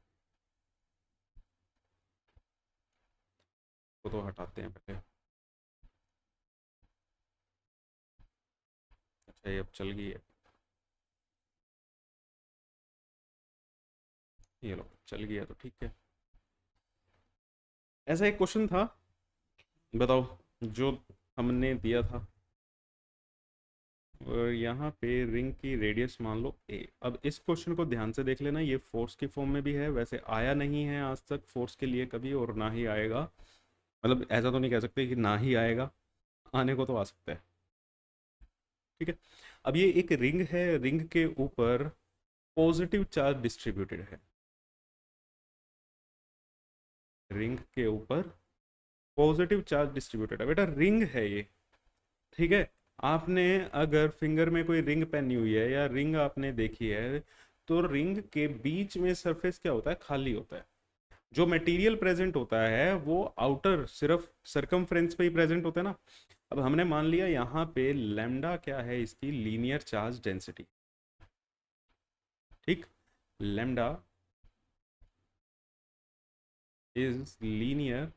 Speaker 1: वो तो हटाते हैं पहले। अच्छा ये अब चल गई है, ये लो चल गया तो ठीक है। ऐसा एक क्वेश्चन था, बताओ, जो हमने दिया था, और यहाँ पे रिंग की रेडियस मान लो ए। अब इस क्वेश्चन को ध्यान से देख लेना, ये फोर्स की फॉर्म में भी है, वैसे आया नहीं है आज तक फोर्स के लिए कभी, और ना ही आएगा। मतलब ऐसा तो नहीं कह सकते कि ना ही आएगा, आने को तो आ सकता है, ठीक है। अब ये एक रिंग है, रिंग के ऊपर पॉजिटिव चार्ज डिस्ट्रीब्यूटेड है, रिंग के ऊपर पॉजिटिव चार्ज डिस्ट्रीब्यूटेड है बेटा, रिंग है ये, ठीक है। आपने अगर फिंगर में कोई रिंग पहनी हुई है या रिंग आपने देखी है, तो रिंग के बीच में सरफेस क्या होता है, खाली होता है। जो मटेरियल प्रेजेंट होता है वो आउटर सिर्फ सरकमफ्रेंस पे ही प्रेजेंट होता है ना। अब हमने मान लिया यहाँ पे लैम्डा क्या है, इसकी लीनियर चार्ज डेंसिटी। ठीक, lambda is linear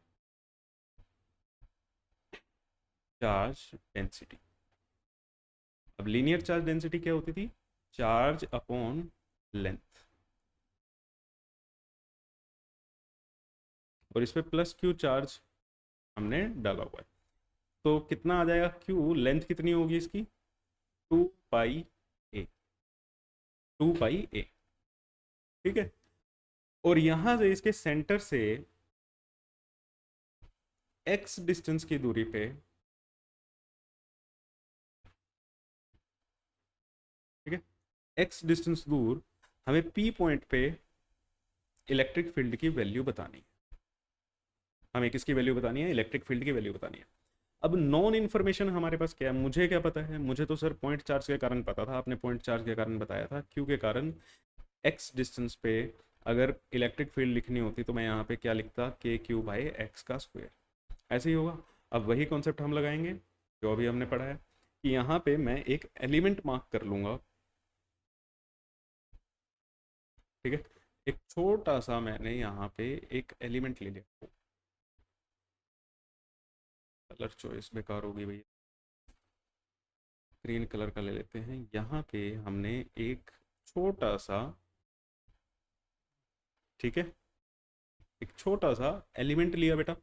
Speaker 1: charge density. अब लीनियर चार्ज डेंसिटी क्या होती थी, चार्ज अपॉन लेंथ, और इस पे प्लस क्यू चार्ज हमने डाला हुआ है। तो कितना आ जाएगा, क्यू लेंथ कितनी होगी इसकी, 2 पाई ए, 2 पाई ए। ठीक है, और यहां से इसके सेंटर से एक्स डिस्टेंस की दूरी पे, ठीक है, एक्स डिस्टेंस दूर हमें पी पॉइंट पे इलेक्ट्रिक फील्ड की वैल्यू बतानी है। हमें किसकी वैल्यू बतानी है, इलेक्ट्रिक फील्ड की वैल्यू बतानी है। अब नॉन इन्फॉर्मेशन हमारे पास क्या है, मुझे क्या पता है, मुझे तो सर पॉइंट चार्ज के कारण पता था, आपने पॉइंट चार्ज के कारण बताया था, क्यू के कारण। एक्स डिस्टेंस पे अगर इलेक्ट्रिक फील्ड लिखनी होती तो मैं यहाँ पे क्या लिखता, के क्यू बाई एक्स का स्क्वायर, ऐसे ही होगा। अब वही कॉन्सेप्ट हम लगाएंगे जो अभी हमने पढ़ा है, कि यहाँ पे मैं एक एलिमेंट मार्क कर लूंगा। ठीक है, एक छोटा सा मैंने यहाँ पे एक एलिमेंट ले लिया। कलर चॉइस बेकार होगी भैया, ग्रीन कलर का ले लेते हैं। यहाँ पे हमने एक छोटा सा, ठीक है, एक छोटा सा एलिमेंट लिया बेटा।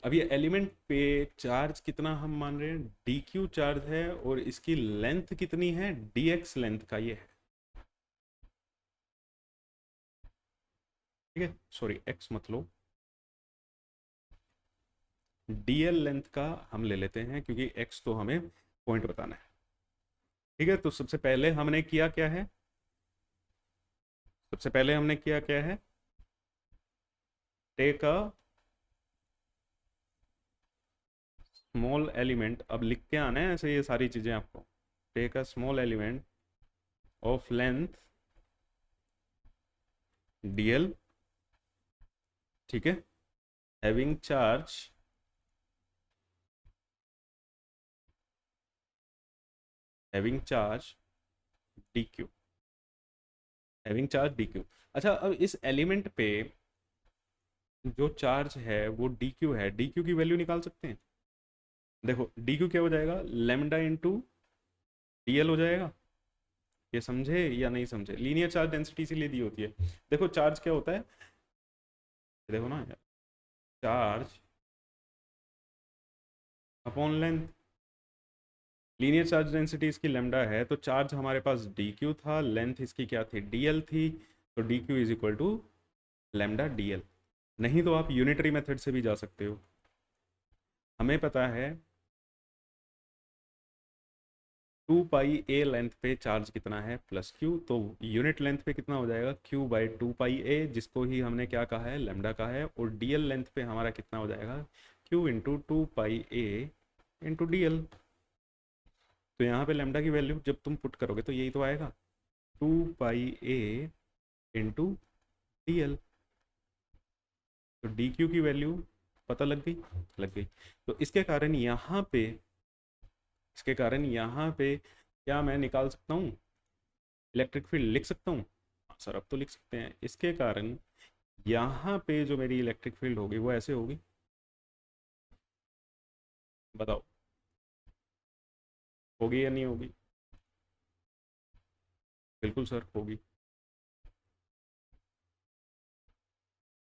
Speaker 1: अब ये एलिमेंट पे चार्ज कितना हम मान रहे हैं, डी क्यू चार्ज है, और इसकी लेंथ कितनी है, डी एक्स लेंथ का ये है। ठीक है, सॉरी एक्स मत लो, डीएल लेंथ का हम ले लेते हैं, क्योंकि एक्स तो हमें पॉइंट बताना है। ठीक है, तो सबसे पहले हमने किया क्या है, सबसे पहले हमने किया क्या है, टेक अ स्मॉल एलिमेंट, अब लिख के आना है ऐसे ये सारी चीजें आपको। Take a small element of length d l, ठीक है, having charge d q, having charge d q. अच्छा, अब इस एलिमेंट पे जो चार्ज है वो डी क्यू है, डी क्यू की वैल्यू निकाल सकते हैं। देखो डी क्यू क्या हो जाएगा, लेमडा इंटू डी एल हो जाएगा। ये समझे या नहीं समझे, लीनियर चार्ज डेंसिटी इसीलिए दी होती है। देखो चार्ज क्या होता है, देखो ना यार, charge upon length, linear charge density इसकी लेमडा है, तो चार्ज हमारे पास डी क्यू था, लेंथ इसकी क्या थी, डी एल थी, तो d q is equal to lambda d l. नहीं तो आप यूनिटरी मेथड से भी जा सकते हो। हमें पता है 2 पाई ए लेंथ पे चार्ज कितना है, प्लस क्यू, तो यूनिट लेंथ पे कितना हो जाएगा, क्यू बाई 2 पाई ए, जिसको ही हमने क्या कहा है, लेमडा कहा है, और डीएल लेंथ पे हमारा कितना हो जाएगा, Q into 2 pi a into D L. तो यहाँ पे लेमडा की वैल्यू जब तुम पुट करोगे तो यही तो आएगा, 2 pi a into D L. तो डी क्यू की वैल्यू पता लग गई, लग गई। तो इसके कारण यहाँ पे क्या मैं निकाल सकता हूँ, इलेक्ट्रिक फील्ड लिख सकता हूँ। हाँ सर, अब तो लिख सकते हैं। इसके कारण यहाँ पे जो मेरी इलेक्ट्रिक फील्ड होगी वो ऐसे होगी, बताओ होगी या नहीं होगी, बिल्कुल सर होगी।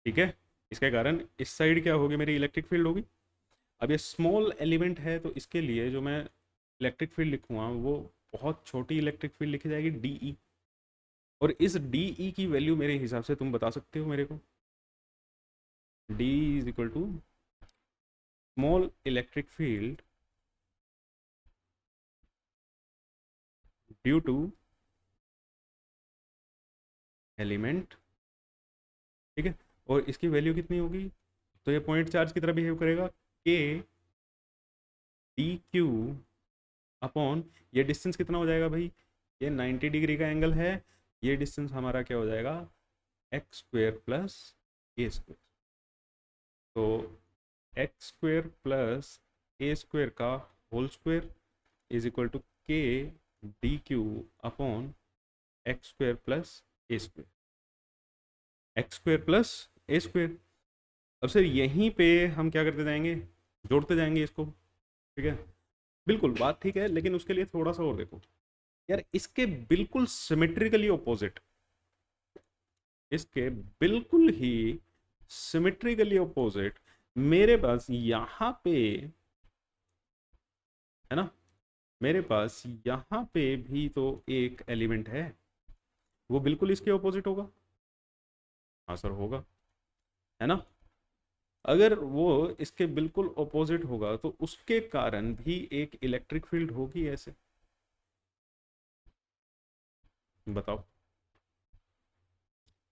Speaker 1: ठीक है, इसके कारण इस साइड क्या होगी, मेरी इलेक्ट्रिक फील्ड होगी। अब ये स्मॉल एलिमेंट है, तो इसके लिए जो मैं इलेक्ट्रिक फील्ड लिखूंगा वो बहुत छोटी इलेक्ट्रिक फील्ड लिखी जाएगी, डीई। और इस डीई की वैल्यू मेरे हिसाब से तुम बता सकते हो मेरे को, d is equal to small electric field due to element. ठीक है, और इसकी वैल्यू कितनी होगी, तो ये पॉइंट चार्ज की तरह बिहेव करेगा, के डी क्यू अपॉन, ये डिस्टेंस कितना हो जाएगा भाई, ये 90 डिग्री का एंगल है, ये डिस्टेंस हमारा क्या हो जाएगा, एक्स स्क्वेयर प्लस ए स्क्वेयर। तो एक्स स्क्वेयर प्लस ए स्क्वेयर का whole square is equal to K D Q upon x square plus A square, x square plus A square. अब सर यहीं पे हम क्या करते जाएंगे, जोड़ते जाएंगे इसको, ठीक है, बिल्कुल बात ठीक है, लेकिन उसके लिए थोड़ा सा और देखो यार, इसके बिल्कुल सिमेट्रिकली ऑपोजिट, इसके बिल्कुल ही सिमेट्रिकली ऑपोजिट मेरे पास यहां पे है ना, मेरे पास यहां पे भी तो एक एलिमेंट है, वो बिल्कुल इसके ऑपोजिट होगा। हाँ सर होगा, है ना। अगर वो इसके बिल्कुल ऑपोजिट होगा तो उसके कारण भी एक इलेक्ट्रिक फील्ड होगी ऐसे, बताओ।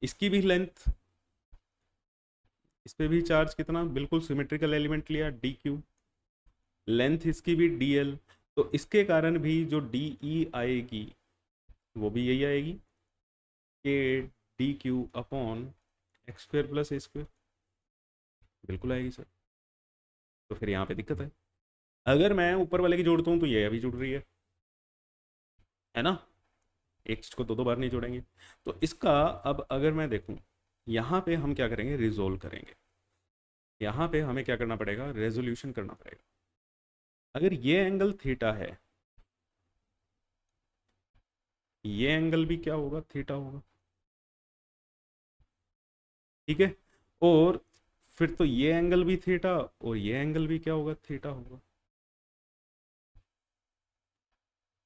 Speaker 1: इसकी भी लेंथ, इस पे भी चार्ज कितना, बिल्कुल सिमेट्रिकल एलिमेंट लिया डी क्यू, लेंथ इसकी भी डी एल, तो इसके कारण भी जो डी ई आएगी वो भी यही आएगी, K D Q upon x square plus ए स्क्वेयर, बिल्कुल आएगी सर। तो फिर यहाँ पे दिक्कत है, अगर मैं ऊपर वाले की जोड़ता हूँ तो ये अभी जुड़ रही है ना, एक चीज को दो दो बार नहीं जोड़ेंगे। तो इसका अब अगर मैं देखूं, यहाँ पे हम क्या करेंगे, रिजोल्व करेंगे, यहाँ पे हमें क्या करना पड़ेगा, रेजोल्यूशन करना पड़ेगा। अगर ये एंगल थीटा है, ये एंगल भी क्या होगा, थीटा होगा, ठीक है। और फिर तो ये एंगल भी थीटा और ये एंगल भी क्या होगा, थीटा होगा,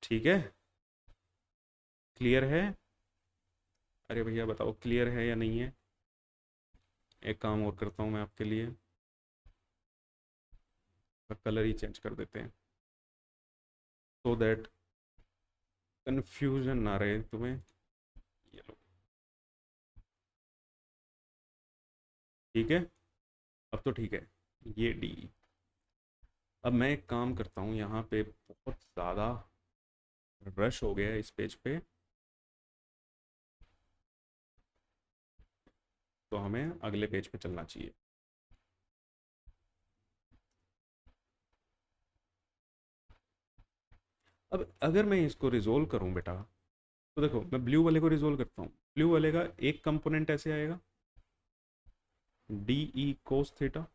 Speaker 1: ठीक है। क्लियर है, अरे भैया बताओ क्लियर है या नहीं है। एक काम और करता हूँ मैं आपके लिए, कलर ही चेंज कर देते हैं सो दैट कंफ्यूजन ना रहे तुम्हें। ये लो, ठीक है, अब तो ठीक है, ये डी। अब मैं एक काम करता हूँ, यहाँ पे बहुत ज़्यादा रश हो गया है इस पेज पे, तो हमें अगले पेज पे चलना चाहिए। अब अगर मैं इसको रिजोल्व करूं बेटा, तो देखो मैं ब्लू वाले को रिजोल्व करता हूँ, ब्लू वाले का एक कंपोनेंट ऐसे आएगा, डी ई कोस थीटा,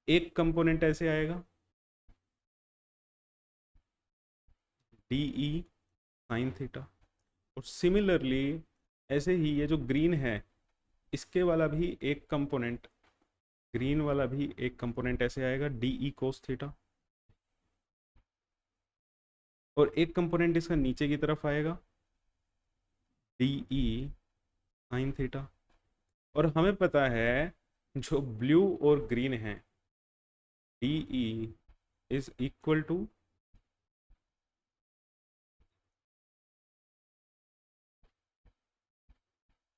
Speaker 1: एक कंपोनेंट ऐसे आएगा, डी ई साइन थीटा, और सिमिलरली ऐसे ही ये जो ग्रीन है, इसके वाला भी एक कंपोनेंट, ग्रीन वाला भी एक कंपोनेंट ऐसे आएगा, डी ई कोस थीटा, और एक कंपोनेंट इसका नीचे की तरफ आएगा, डी ई साइन थीटा। और हमें पता है जो ब्लू और ग्रीन है, d e is equal to,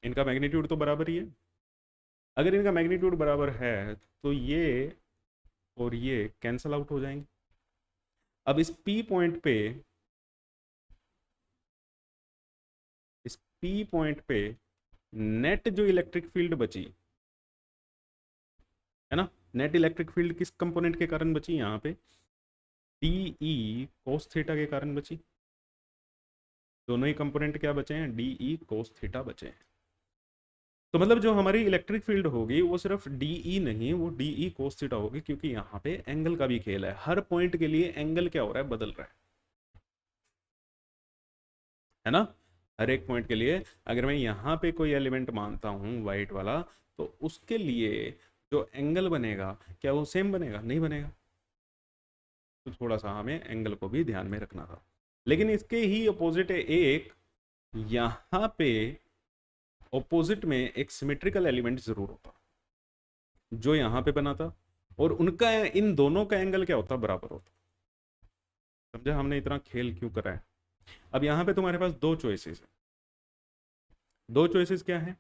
Speaker 1: इनका मैग्नीट्यूड तो बराबर ही है। अगर इनका मैग्नीट्यूड बराबर है तो ये और ये कैंसल आउट हो जाएंगे। अब इस पी पॉइंट पे, इस पी पॉइंट पे नेट जो इलेक्ट्रिक फील्ड बची है ना, नेट इलेक्ट्रिक फील्ड किस कंपोनेंट के कारण बची, यहाँ पे डी ई कोस थीटा के कारण बची। दोनों ही कंपोनेंट क्या बचे हैं, डी ई कोस थीटा बचे हैं। तो मतलब जो हमारी इलेक्ट्रिक फील्ड होगी वो सिर्फ डी ई नहीं, वो डी ई कोस थीटा होगी, क्योंकि यहाँ पे एंगल का भी खेल है, हर पॉइंट के लिए एंगल क्या हो रहा है, बदल रहा है ना। हर एक पॉइंट के लिए अगर मैं यहाँ पे कोई एलिमेंट मानता हूँ वाइट वाला, तो उसके लिए जो एंगल बनेगा क्या वो सेम बनेगा, नहीं बनेगा। तो थोड़ा सा हमें एंगल को भी ध्यान में रखना था। लेकिन इसके ही अपोजिट एक यहाँ पे ऑपोजिट में एक सिमेट्रिकल एलिमेंट जरूर होता जो यहाँ पे बना था, और उनका इन दोनों का एंगल क्या होता, बराबर होता। समझा हमने इतना खेल क्यों करा है। अब यहाँ पे तुम्हारे पास दो चॉइसेस है, दो चॉइसेस क्या है।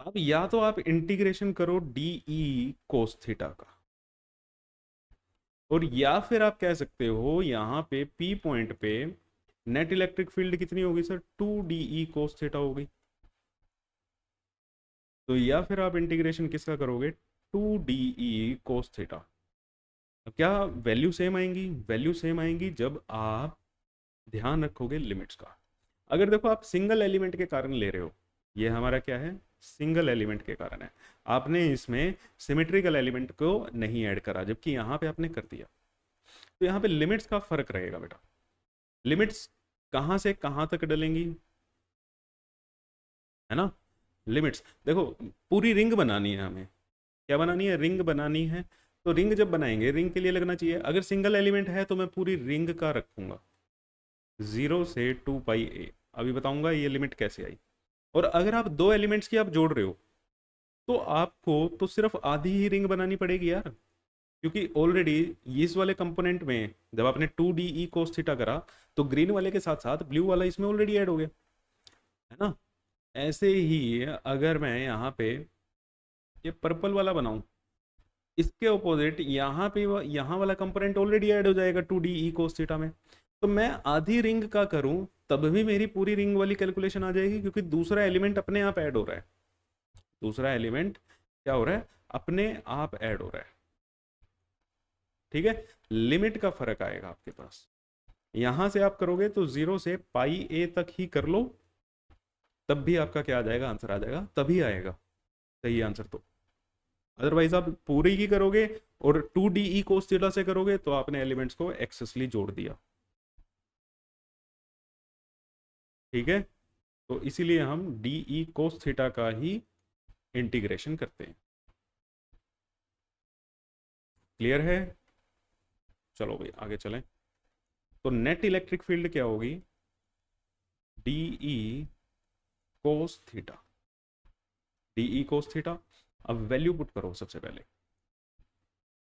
Speaker 1: अब या तो आप इंटीग्रेशन करो डी ई कोस थीटा का, और या फिर आप कह सकते हो यहाँ पे पी पॉइंट पे नेट इलेक्ट्रिक फील्ड कितनी होगी सर, 2 DE cos थीटा होगी। तो या फिर आप इंटीग्रेशन किसका करोगे, 2 DE cos थीटा। अब क्या वैल्यू सेम आएंगी, वैल्यू सेम आएंगी जब आप ध्यान रखोगे लिमिट्स का। अगर देखो आप सिंगल एलिमेंट के कारण ले रहे हो, ये हमारा क्या है, सिंगल एलिमेंट के कारण है, आपने इसमें सिमेट्रिकल एलिमेंट को नहीं ऐड करा, जबकि यहाँ पे आपने कर दिया, तो यहाँ पे लिमिट्स का फर्क रहेगा बेटा। लिमिट्स कहाँ से कहाँ तक डलेंगी, है ना। लिमिट्स देखो, पूरी रिंग बनानी है हमें, क्या बनानी है, रिंग बनानी है। तो रिंग जब बनाएंगे, रिंग के लिए लगना चाहिए, अगर सिंगल एलिमेंट है तो मैं पूरी रिंग का रखूंगा 0 से 2πa। अभी बताऊंगा ये लिमिट कैसे आई। और अगर आप दो एलिमेंट्स की आप जोड़ रहे हो तो आपको तो सिर्फ आधी ही रिंग बनानी पड़ेगी यार, क्योंकि ऑलरेडी इस वाले कंपोनेंट में जब आपने 2 DE cos थीटा करा तो ग्रीन वाले के साथ साथ ब्लू वाला इसमें ऑलरेडी ऐड हो गया, है ना। ऐसे ही अगर मैं यहाँ पे ये पर्पल वाला बनाऊं, इसके ऑपोजिट यहाँ पे यहाँ वाला कंपोनेंट ऑलरेडी ऐड हो जाएगा 2 DE cos थीटा में। तो मैं आधी रिंग का करूं तब भी मेरी पूरी रिंग वाली कैलकुलेशन आ जाएगी, क्योंकि दूसरा एलिमेंट अपने आप ऐड हो रहा है, दूसरा एलिमेंट क्या हो रहा है, अपने आप ऐड हो रहा है। ठीक है, लिमिट का फर्क आएगा आपके पास। यहां से आप करोगे तो 0 से πa तक ही कर लो, तब भी आपका क्या आ जाएगा, आंसर आ जाएगा, तभी आएगा सही आंसर। तो अदरवाइज आप पूरी की करोगे और 2 DE cos थीटा से करोगे तो आपने एलिमेंट्स को एक्सेसली जोड़ दिया। ठीक है, तो इसीलिए हम DE cos थीटा का ही इंटीग्रेशन करते हैं। क्लियर है, चलो भाई आगे चलें। तो नेट इलेक्ट्रिक फील्ड क्या होगी, DE cos theta, DE cos theta. अब वैल्यू पुट करो सबसे पहले,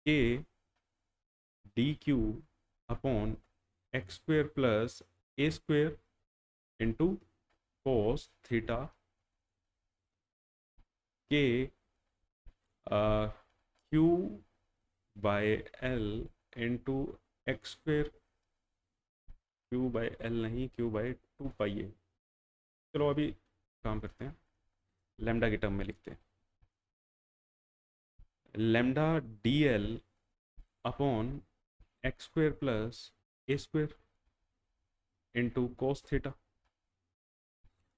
Speaker 1: k dq upon x square plus a square into cos theta k q by l into x square, q by l नहीं, q by 2πa। चलो अभी काम करते हैं, लैम्डा की टर्म में लिखते हैं, lambda dl upon x square plus a square into cos theta.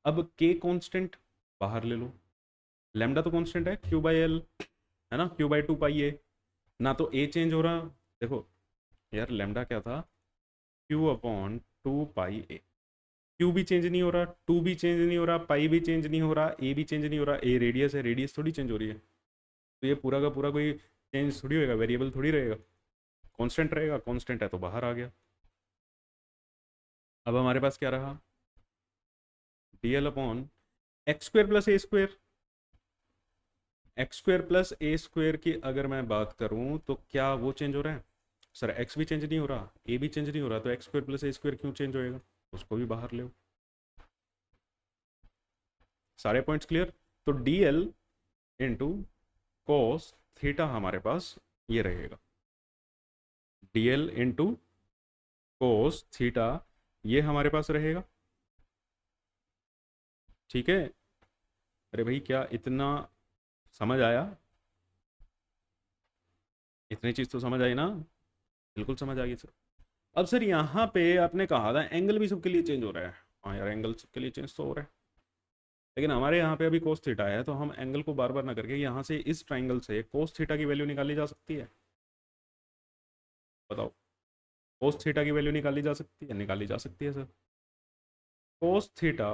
Speaker 1: अब k कांस्टेंट बाहर ले लो, लैम्डा तो कांस्टेंट है, q बाई एल है ना, q बाई 2πa, ना तो a चेंज हो रहा। देखो यार लैम्डा क्या था, q अपॉन 2πa, q भी चेंज नहीं हो रहा, 2 भी चेंज नहीं हो रहा, पाई भी चेंज नहीं हो रहा, a भी चेंज नहीं हो रहा, a रेडियस है, रेडियस थोड़ी चेंज हो रही है, तो ये पूरा का पूरा कोई चेंज थोड़ी होएगा, वेरिएबल थोड़ी रहेगा, कांस्टेंट रहेगा, कांस्टेंट है तो बाहर आ गया। अब हमारे पास क्या रहा, dl upon x square plus ए स्क्वेयर, एक्स स्क्वेयर प्लस ए स्क्वेयर की अगर मैं बात करूं तो क्या वो चेंज हो रहा है, सर एक्स भी चेंज नहीं हो रहा, ए भी चेंज नहीं हो रहा, तो एक्स स्क्वेयर प्लस ए स्क्वेयर क्यों चेंज होएगा, उसको भी बाहर ले। सारे पॉइंट्स क्लियर। तो dl इंटू cos थीटा हमारे पास ये रहेगा, dl इंटू cos थीटा ये हमारे पास रहेगा। ठीक है, अरे भाई क्या इतना समझ आया, इतनी चीज तो समझ आई ना, बिल्कुल समझ आ गई सर। अब सर यहाँ पे आपने कहा था एंगल भी सबके लिए चेंज हो रहा है, हाँ यार एंगल सबके लिए चेंज तो हो रहा है, लेकिन हमारे यहाँ पे अभी कोस थीटा है, तो हम एंगल को बार बार ना करके यहाँ से इस ट्राइंगल से कोस थीटा की वैल्यू निकाली जा सकती है, बताओ, कोस थीटा की वैल्यू निकाली जा सकती है, निकाली जा सकती है सर। कोस थीटा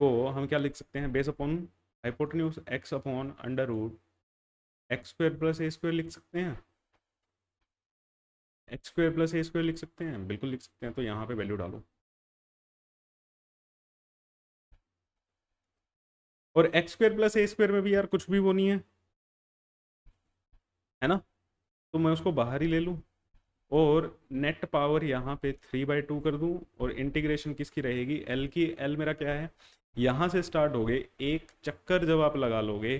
Speaker 1: को हम क्या लिख सकते हैं, base upon hypotenuse X upon under root X square plus ए स्क्वेयर लिख सकते हैं, एक्स स्क्वेयर प्लस ए स्क्वेयर लिख सकते हैं, बिल्कुल लिख सकते हैं। तो यहाँ पे वैल्यू डालो, और एक्स स्क्वेयर प्लस ए स्क्वेयर में भी यार कुछ भी वो नहीं है ना, तो मैं उसको बाहर ही ले लूँ और नेट पावर यहाँ पे 3/2 कर दूँ, और इंटीग्रेशन किसकी रहेगी, एल की। एल मेरा क्या है, यहाँ से स्टार्ट हो गए, एक चक्कर जब आप लगा लोगे,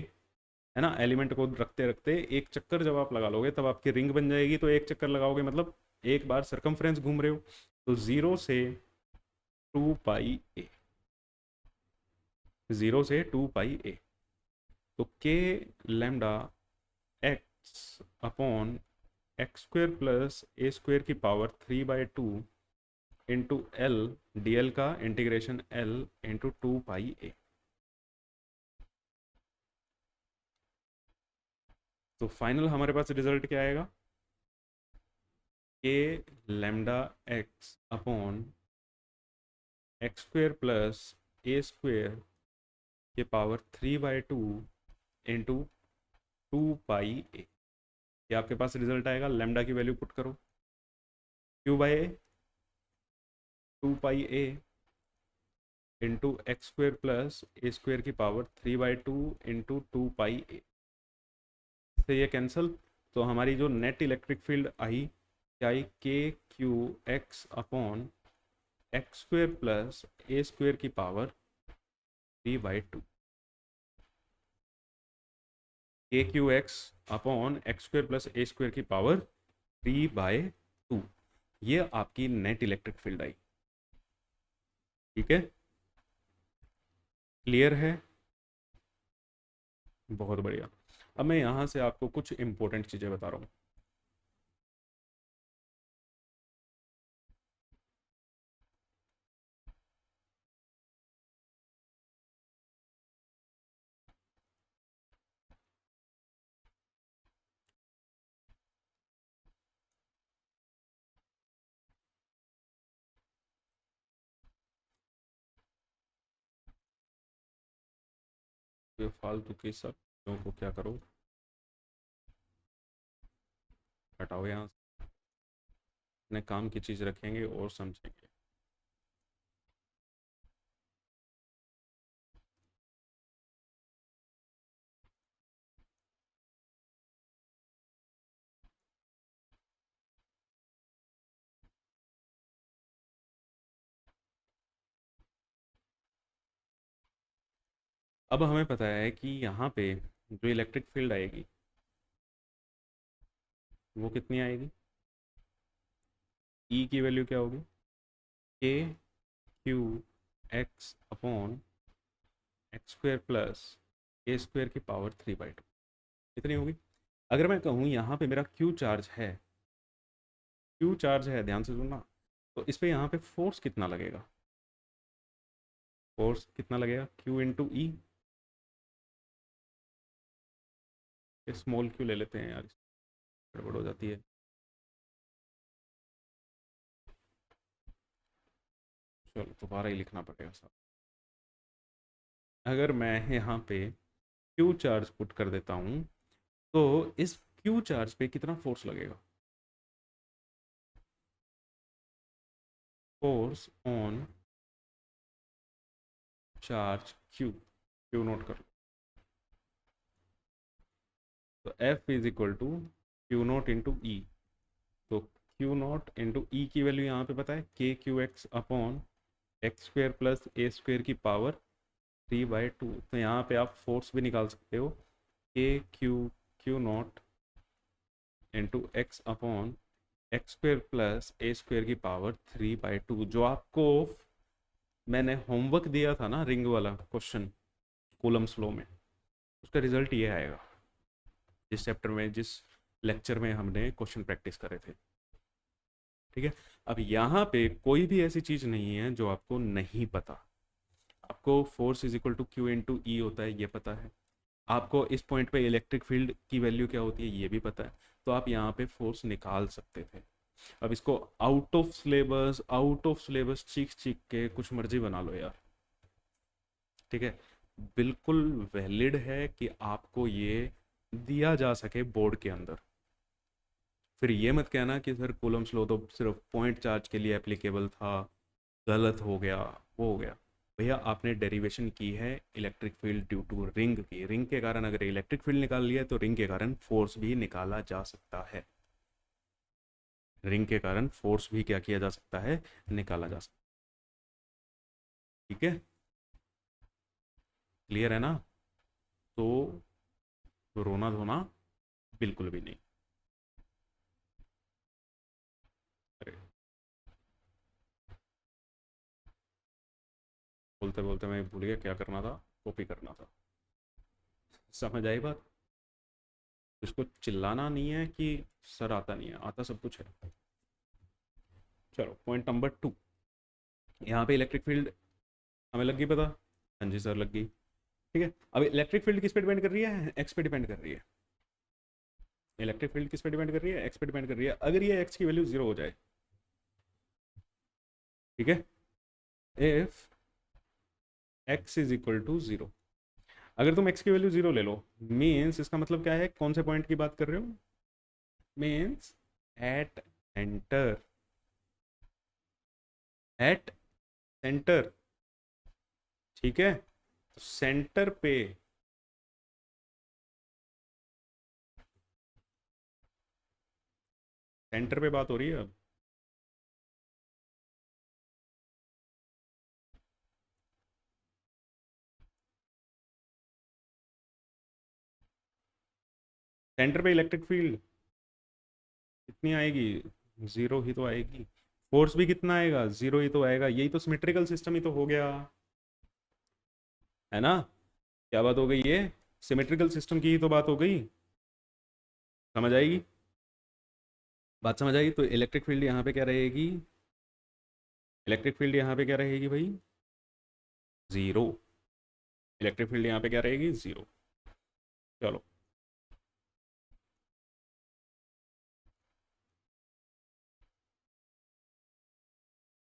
Speaker 1: है ना, एलिमेंट को रखते रखते एक चक्कर जब आप लगा लोगे तब आपकी रिंग बन जाएगी। तो एक चक्कर लगाओगे मतलब एक बार सरकमफ्रेंस घूम रहे हो, तो 0 से 2 पाई ए, 0 से 2 पाई ए। तो k lambda x upon x square plus ए स्क्वेयर की power 3/2 into l, d l का integration l into 2 pi a. तो फाइनल हमारे पास रिजल्ट क्या आएगा? K lambda x upon x square plus ए स्क्वेयर के पावर 3/2 इंटू 2 पाई ए। ये आपके पास रिजल्ट आएगा। लैम्डा की वैल्यू पुट करो, Q/A 2 pi a into x square plus A square की पावर 3/2 इंटू 2 पाई ए। से ये कैंसिल, तो हमारी जो नेट इलेक्ट्रिक फील्ड आई क्या आई? KQ(x) upon x square plus ए स्क्वेयर की power 3/2। KQ(x) upon x square plus ए स्क्वेयर की पावर 3/2, ये आपकी नेट इलेक्ट्रिक फील्ड आई। ठीक है, क्लियर है? बहुत बढ़िया। अब मैं यहाँ से आपको कुछ इंपॉर्टेंट चीज़ें बता रहा हूँ। ये फालतू के सब चीज़ों को क्या करो, हटाओ यहाँ से। अपने काम की चीज़ रखेंगे और समझेंगे। अब हमें पता है कि यहाँ पे जो इलेक्ट्रिक फील्ड आएगी वो कितनी आएगी? ई की वैल्यू क्या होगी? KQ(x) upon x square plus ए स्क्वेयर की पावर 3/2 इतनी होगी। अगर मैं कहूँ यहाँ पे मेरा Q चार्ज है, Q चार्ज है, ध्यान से सुनना, तो इस पे यहाँ पे फोर्स कितना लगेगा? फोर्स कितना लगेगा? Q इंटू ई। स्मॉल क्यू ले लेते हैं यार, गड़बड़ हो जाती है। चलो दोबारा ही लिखना पड़ेगा सब। अगर मैं यहाँ पे Q चार्ज पुट कर देता हूँ तो इस Q चार्ज पे कितना फोर्स लगेगा? Force on charge Q naught कर लो। तो F is equal to Q naught into e. तो Q नोट इंटू ई की वैल्यू यहाँ पे पता है, KQ(x) upon x square plus ए स्क्वेयर की पावर 3/2। तो यहाँ पे आप फोर्स भी निकाल सकते हो, Q naught into x upon x square plus ए स्क्वेयर की पावर 3/2। जो आपको मैंने होमवर्क दिया था ना, रिंग वाला क्वेश्चन कूलम्स लॉ में, उसका रिजल्ट ये आएगा, जिस चैप्टर में, जिस लेक्चर में हमने क्वेश्चन प्रैक्टिस करे थे। ठीक है, अब यहाँ पे कोई भी ऐसी चीज़ नहीं है जो आपको नहीं पता। आपको force is equal to Q into e होता है, ये पता है। आपको इस पॉइंट पे इलेक्ट्रिक फील्ड की वैल्यू क्या होती है, ये भी पता है। तो आप यहाँ पे फोर्स निकाल सकते थे। अब इसको आउट ऑफ सिलेबस चीख चीख के कुछ मर्जी बना लो यार। ठीक है, बिल्कुल वैलिड है कि आपको ये दिया जा सके बोर्ड के अंदर। फिर ये मत कहना कि सर कूलम्स लॉ तो सिर्फ पॉइंट चार्ज के लिए एप्लीकेबल था, गलत हो गया, वो हो गया। भैया आपने डेरिवेशन की है electric field due to ring की। रिंग के कारण अगर इलेक्ट्रिक फील्ड निकाल लिया तो रिंग के कारण फोर्स भी निकाला जा सकता है। रिंग के कारण फोर्स भी क्या किया जा सकता है? निकाला जा सकता है। ठीक है, क्लियर है ना? तो रोना धोना बिल्कुल भी नहीं। अरे बोलते बोलते मैं भूल गया क्या करना था, कॉपी करना था। समझ आई बात? इसको चिल्लाना नहीं है कि सर आता नहीं है, आता सब कुछ है। चलो पॉइंट नंबर 2, यहाँ पे इलेक्ट्रिक फील्ड हमें लग गई पता। हाँ जी सर लग गई। ठीक है, अब इलेक्ट्रिक फील्ड किस पे डिपेंड कर रही है? एक्स पे डिपेंड कर रही है। इलेक्ट्रिक फील्ड किस पे डिपेंड कर रही है? एक्स पे डिपेंड कर रही है। अगर ये एक्स की वैल्यू जीरो हो जाए, ठीक है, if x is equal to zero, अगर तुम एक्स की वैल्यू जीरो ले लो, मीन्स इसका मतलब क्या है? कौन से पॉइंट की बात कर रहे हो? Means at centre, at centre. ठीक है, तो सेंटर पे सेंटर पे बात हो रही है अब। सेंटर पे इलेक्ट्रिक फील्ड कितनी आएगी? जीरो ही तो आएगी। फोर्स भी कितना आएगा? जीरो ही तो आएगा। यही तो सिमेट्रिकल सिस्टम ही तो हो गया, है ना? क्या बात हो गई ये? सिमेट्रिकल सिस्टम की ही तो बात हो गई। समझ आएगी? बात समझ आई? तो इलेक्ट्रिक फील्ड यहाँ पे क्या रहेगी? इलेक्ट्रिक फील्ड यहाँ पे क्या रहेगी भाई? जीरो। इलेक्ट्रिक फील्ड यहाँ पे क्या रहेगी? जीरो। चलो,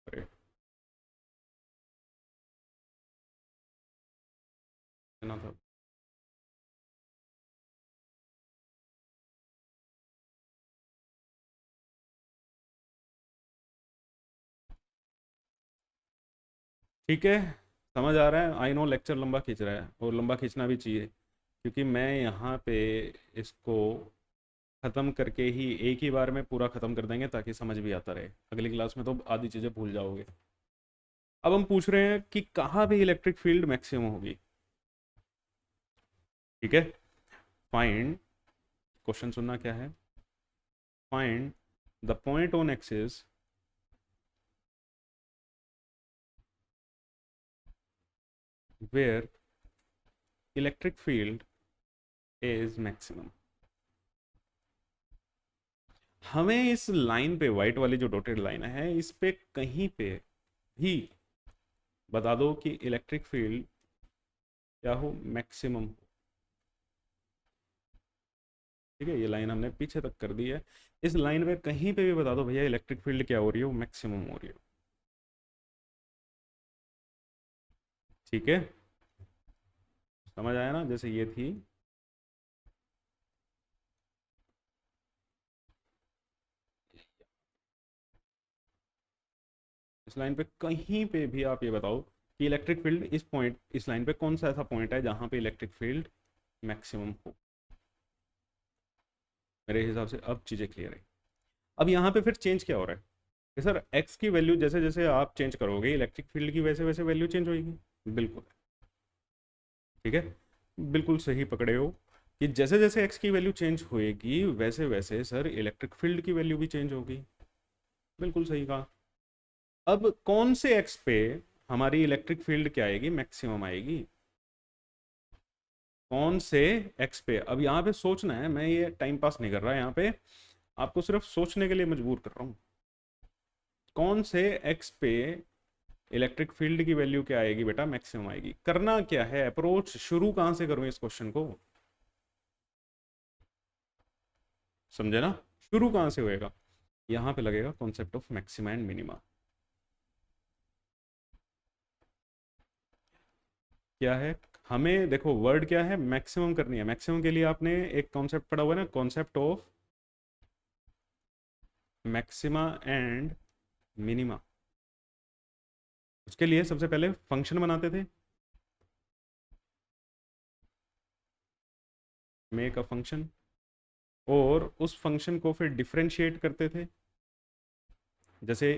Speaker 1: अरे ना था। ठीक है, समझ आ रहा है। आई नो लेक्चर लंबा खींच रहा है, और लंबा खींचना भी चाहिए, क्योंकि मैं यहाँ पे इसको ख़त्म करके ही एक ही बार में पूरा ख़त्म कर देंगे, ताकि समझ भी आता रहे। अगली क्लास में तो आधी चीज़ें भूल जाओगे। अब हम पूछ रहे हैं कि कहाँ पे इलेक्ट्रिक फील्ड मैक्सिमम होगी। ठीक है, फाइंड, क्वेश्चन सुनना क्या है? Find the point on axis where electric field is maximum. हमें इस लाइन पे, व्हाइट वाली जो डॉटेड लाइन है, इस पे कहीं पे भी बता दो कि इलेक्ट्रिक फील्ड क्या हो? मैक्सिमम। ठीक है, ये लाइन हमने पीछे तक कर दी है। इस लाइन पे कहीं पे भी बता दो भैया इलेक्ट्रिक फील्ड क्या हो रही है? वो मैक्सिमम हो रही है। ठीक है, समझ आया ना? जैसे ये थी, इस लाइन पे कहीं पे भी आप ये बताओ कि इलेक्ट्रिक फील्ड इस पॉइंट, इस लाइन पे कौन सा ऐसा पॉइंट है जहां पे इलेक्ट्रिक फील्ड मैक्सिमम हो? मेरे हिसाब से अब चीज़ें क्लियर है। अब यहाँ पे फिर चेंज क्या हो रहा है कि सर एक्स की वैल्यू जैसे जैसे आप चेंज करोगे इलेक्ट्रिक फील्ड की, वैसे वैसे वैल्यू चेंज होगी। बिल्कुल। ठीक है, बिल्कुल सही पकड़े हो कि जैसे जैसे एक्स की वैल्यू चेंज होएगी, वैसे वैसे सर इलेक्ट्रिक फील्ड की वैल्यू भी चेंज होगी। बिल्कुल सही कहा। अब कौन से एक्स पे हमारी इलेक्ट्रिक फील्ड क्या आएगी? मैक्सिमम आएगी। कौन से एक्स पे? अब यहाँ पे सोचना है, मैं ये टाइम पास नहीं कर रहा यहाँ पे, आपको सिर्फ सोचने के लिए मजबूर कर रहा हूँ। कौन से एक्स पे इलेक्ट्रिक फील्ड की वैल्यू क्या आएगी बेटा? मैक्सिमम आएगी। करना क्या है? अप्रोच शुरू कहाँ से करूँ इस क्वेश्चन को? समझे ना? शुरू कहाँ से होएगा? यहाँ पे लगेगा concept of maxima and minima. क्या है? हमें देखो, वर्ड क्या है? मैक्सिमम करनी है। मैक्सिमम के लिए आपने एक कॉन्सेप्ट पढ़ा हुआ है ना, concept of maxima and minima. उसके लिए सबसे पहले फंक्शन बनाते थे, मेक अ फंक्शन, और उस फंक्शन को फिर डिफरेंशिएट करते थे। जैसे,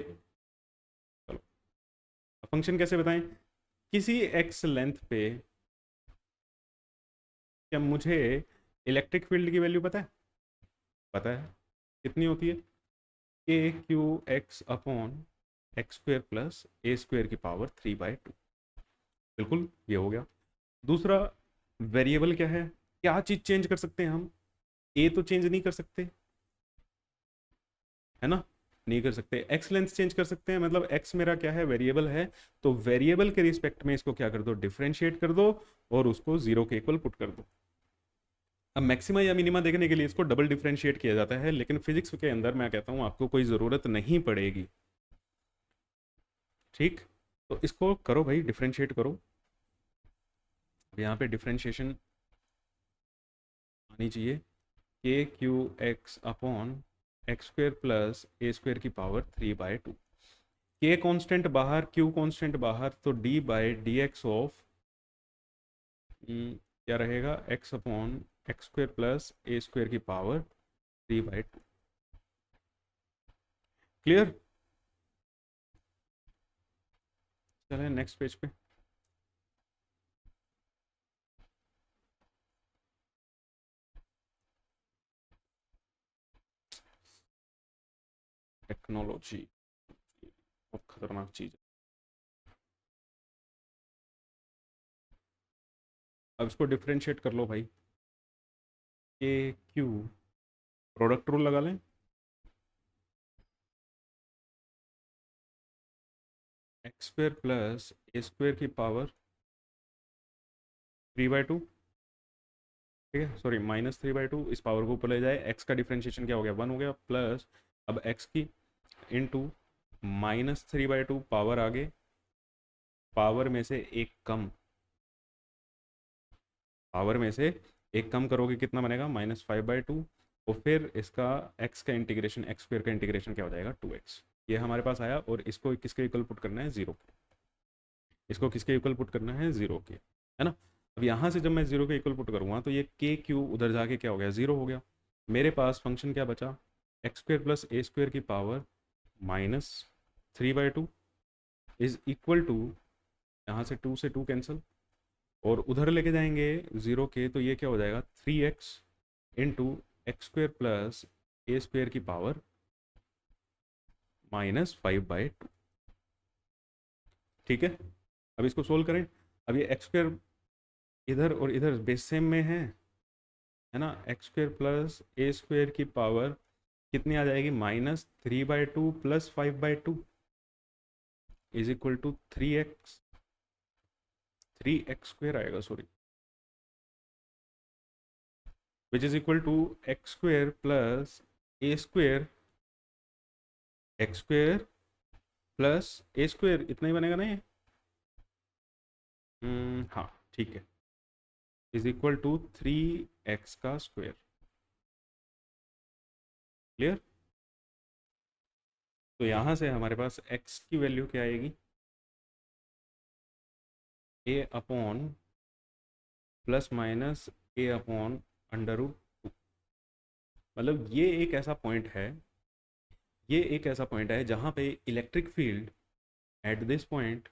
Speaker 1: चलो फंक्शन कैसे बताएं? किसी एक्स लेंथ पे क्या मुझे इलेक्ट्रिक फील्ड की वैल्यू पता है? पता है। कितनी होती है? A q x upon x square plus A square की पावर 3/2। बिल्कुल, ये हो गया। दूसरा, वेरिएबल क्या है? क्या चीज चेंज कर सकते हैं हम? ए तो चेंज नहीं कर सकते, है ना? नहीं कर सकते। एक्स लेंथ चेंज कर सकते हैं, मतलब एक्स मेरा क्या है, वेरिएबल है। तो वेरिएबल के रिस्पेक्ट में इसको क्या कर दो, डिफरेंशिएट कर दो, और उसको जीरो के इक्वल पुट कर दो। अब मैक्सिमा या मिनिमा देखने के लिए इसको डबल डिफरेंशिएट किया जाता है, लेकिन फिजिक्स के अंदर मैं कहता हूँ आपको कोई ज़रूरत नहीं पड़ेगी। ठीक, तो इसको करो भाई, डिफरेंशिएट करो। अब यहाँ पे डिफरेंशिएशन आनी चाहिए, k q x upon x square plus ए स्क्वेयर की पावर 3/2। के कांस्टेंट बाहर, क्यू कांस्टेंट बाहर, तो d by d x of क्या रहेगा, x upon x square plus ए स्क्वेयर की पावर 3/2। क्लियर? चलें नेक्स्ट पेज पे। टेक्नोलॉजी बहुत खतरनाक चीज है। अब इसको डिफरेंशिएट कर लो भाई, के क्यू, प्रोडक्ट रूल लगा लें, एक्स स्क्वेयर प्लस ए स्क्वेयर की पावर 3/2। ठीक है, सॉरी -3/2, इस पावर को ऊपर ले जाए, एक्स का डिफरेंशिएशन क्या हो गया, 1 हो गया, प्लस अब एक्स की इंटू -3/2, पावर आगे, पावर में से एक कम, पावर में से एक कम करोगे कितना बनेगा, -5/2, और फिर इसका एक्स का इंटीग्रेशन, एक्स स्क्वेयर का इंटीग्रेशन क्या हो जाएगा, 2x। ये हमारे पास आया, और इसको किसके इक्वल पुट करना है, जीरो के। इसको किसके इक्वल पुट करना है, जीरो के, है ना? अब यहाँ से जब मैं जीरो के इक्वल पुट करूँगा तो ये के क्यू उधर जाके क्या हो गया, जीरो हो गया। मेरे पास फंक्शन क्या बचा, एक्स स्क्वेयर प्लस ए स्क्वेयर की पावर -3/2 इज इक्वल टू, यहाँ से 2 से 2 कैंसिल, और उधर लेके जाएंगे जीरो के, तो ये क्या हो जाएगा, 3x into x square plus ए स्क्वेयर की पावर -5/2। ठीक है, अब इसको सोल्व करें। अब ये एक्स स्क्वेयर इधर और इधर बेस सेम में है ना, एक्स स्क्वेयर प्लस ए स्क्वेयर की पावर कितनी आ जाएगी, -3/2 plus 5/2 is equal to 3x square आएगा, sorry, which is equal to x square plus A square, x square plus A square, इतना ही बनेगा ना ये? हाँ ठीक है, इज इक्वल टू 3x का स्क्वेयर। क्लियर? तो यहाँ से हमारे पास x की वैल्यू क्या आएगी, a upon plus minus a upon √2। मतलब ये एक ऐसा पॉइंट है, ये एक ऐसा पॉइंट है जहाँ पे electric field at this point,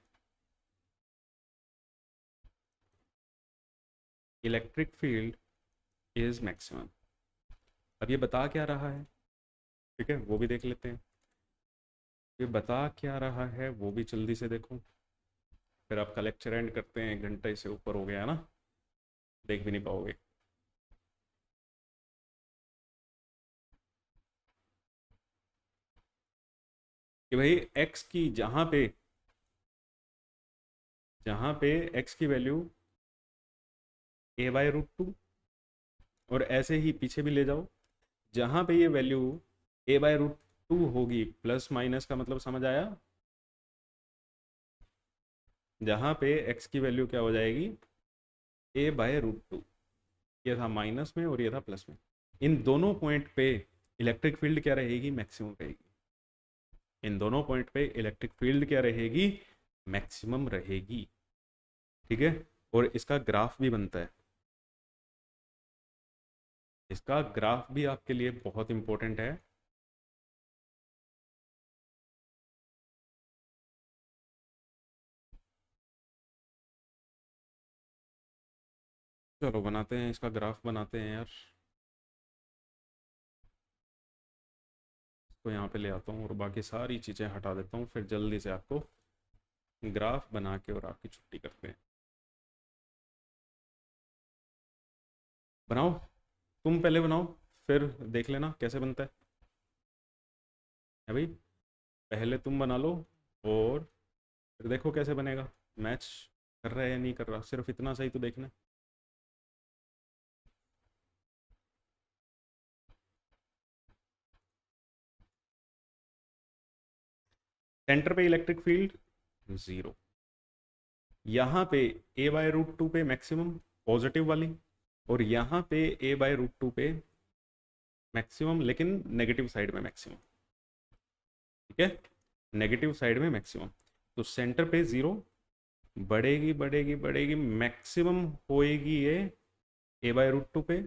Speaker 1: electric field is maximum. अब ये बता क्या रहा है, ठीक है, वो भी देख लेते हैं। ये बता क्या रहा है वो भी जल्दी से देखो, फिर आपका लेक्चर एंड करते हैं, 1 घंटे से ऊपर हो गया है ना, देख भी नहीं पाओगे। कि भाई x की जहाँ पे x की वैल्यू a/√2, और ऐसे ही पीछे भी ले जाओ, जहाँ पे ये वैल्यू a/√2 होगी, प्लस माइनस का मतलब समझ आया, जहाँ पे x की वैल्यू क्या हो जाएगी, a/√2, ये था माइनस में और ये था प्लस में, इन दोनों पॉइंट पे इलेक्ट्रिक फील्ड क्या रहेगी, मैक्सिमम रहेगी। इन दोनों पॉइंट पे इलेक्ट्रिक फील्ड क्या रहेगी, मैक्सिमम रहेगी। ठीक है, और इसका ग्राफ भी बनता है, इसका ग्राफ भी आपके लिए बहुत इंपॉर्टेंट है। चलो बनाते हैं, इसका ग्राफ बनाते हैं यार, इसको यहाँ पे ले आता हूँ और बाकी सारी चीज़ें हटा देता हूँ, फिर जल्दी से आपको ग्राफ बना के और आपकी छुट्टी करते हैं। बनाओ, तुम पहले बनाओ, फिर देख लेना कैसे बनता है भाई। पहले तुम बना लो और फिर देखो कैसे बनेगा। मैच कर रहा है या नहीं कर रहा, सिर्फ इतना सही तो देखना। सेंटर पे इलेक्ट्रिक फील्ड 0, यहाँ पे a/√2 पे मैक्सिमम पॉजिटिव वाली, और यहाँ पे a/√2 पे मैक्सिमम लेकिन नेगेटिव साइड में मैक्सिमम। ठीक है, नेगेटिव साइड में मैक्सिमम। तो सेंटर पे 0, बढ़ेगी बढ़ेगी बढ़ेगी, मैक्सिमम होएगी ये a/√2 पे,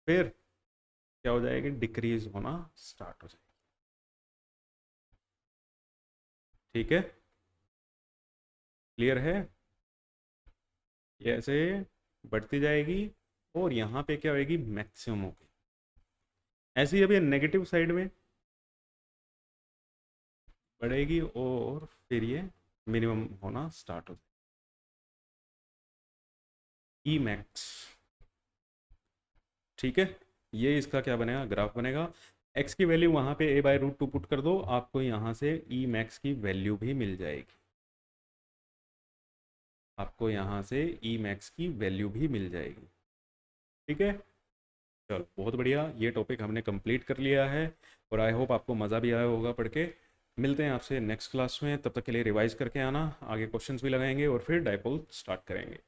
Speaker 1: फिर क्या हो जाएगी, डिक्रीज होना स्टार्ट हो जाएगी। ठीक है, क्लियर है। ये ऐसे बढ़ती जाएगी और यहाँ पे क्या होएगी, मैक्सिमम होगी। ऐसे ही अभी नेगेटिव साइड में बढ़ेगी और फिर ये मिनिमम होना स्टार्ट हो जाएगी, ई मैक्स। ठीक है, ये इसका क्या बनेगा, ग्राफ बनेगा। एक्स की वैल्यू वहाँ पे a/√2 पुट कर दो, आपको यहाँ से ई मैक्स की वैल्यू भी मिल जाएगी। आपको यहाँ से ई मैक्स की वैल्यू भी मिल जाएगी। ठीक है, चलो बहुत बढ़िया, ये टॉपिक हमने कंप्लीट कर लिया है और आई होप आपको मज़ा भी आया होगा पढ़ के। मिलते हैं आपसे नेक्स्ट क्लास में, तब तक के लिए रिवाइज करके आना, आगे क्वेश्चंस भी लगाएंगे और फिर डायपोल स्टार्ट करेंगे।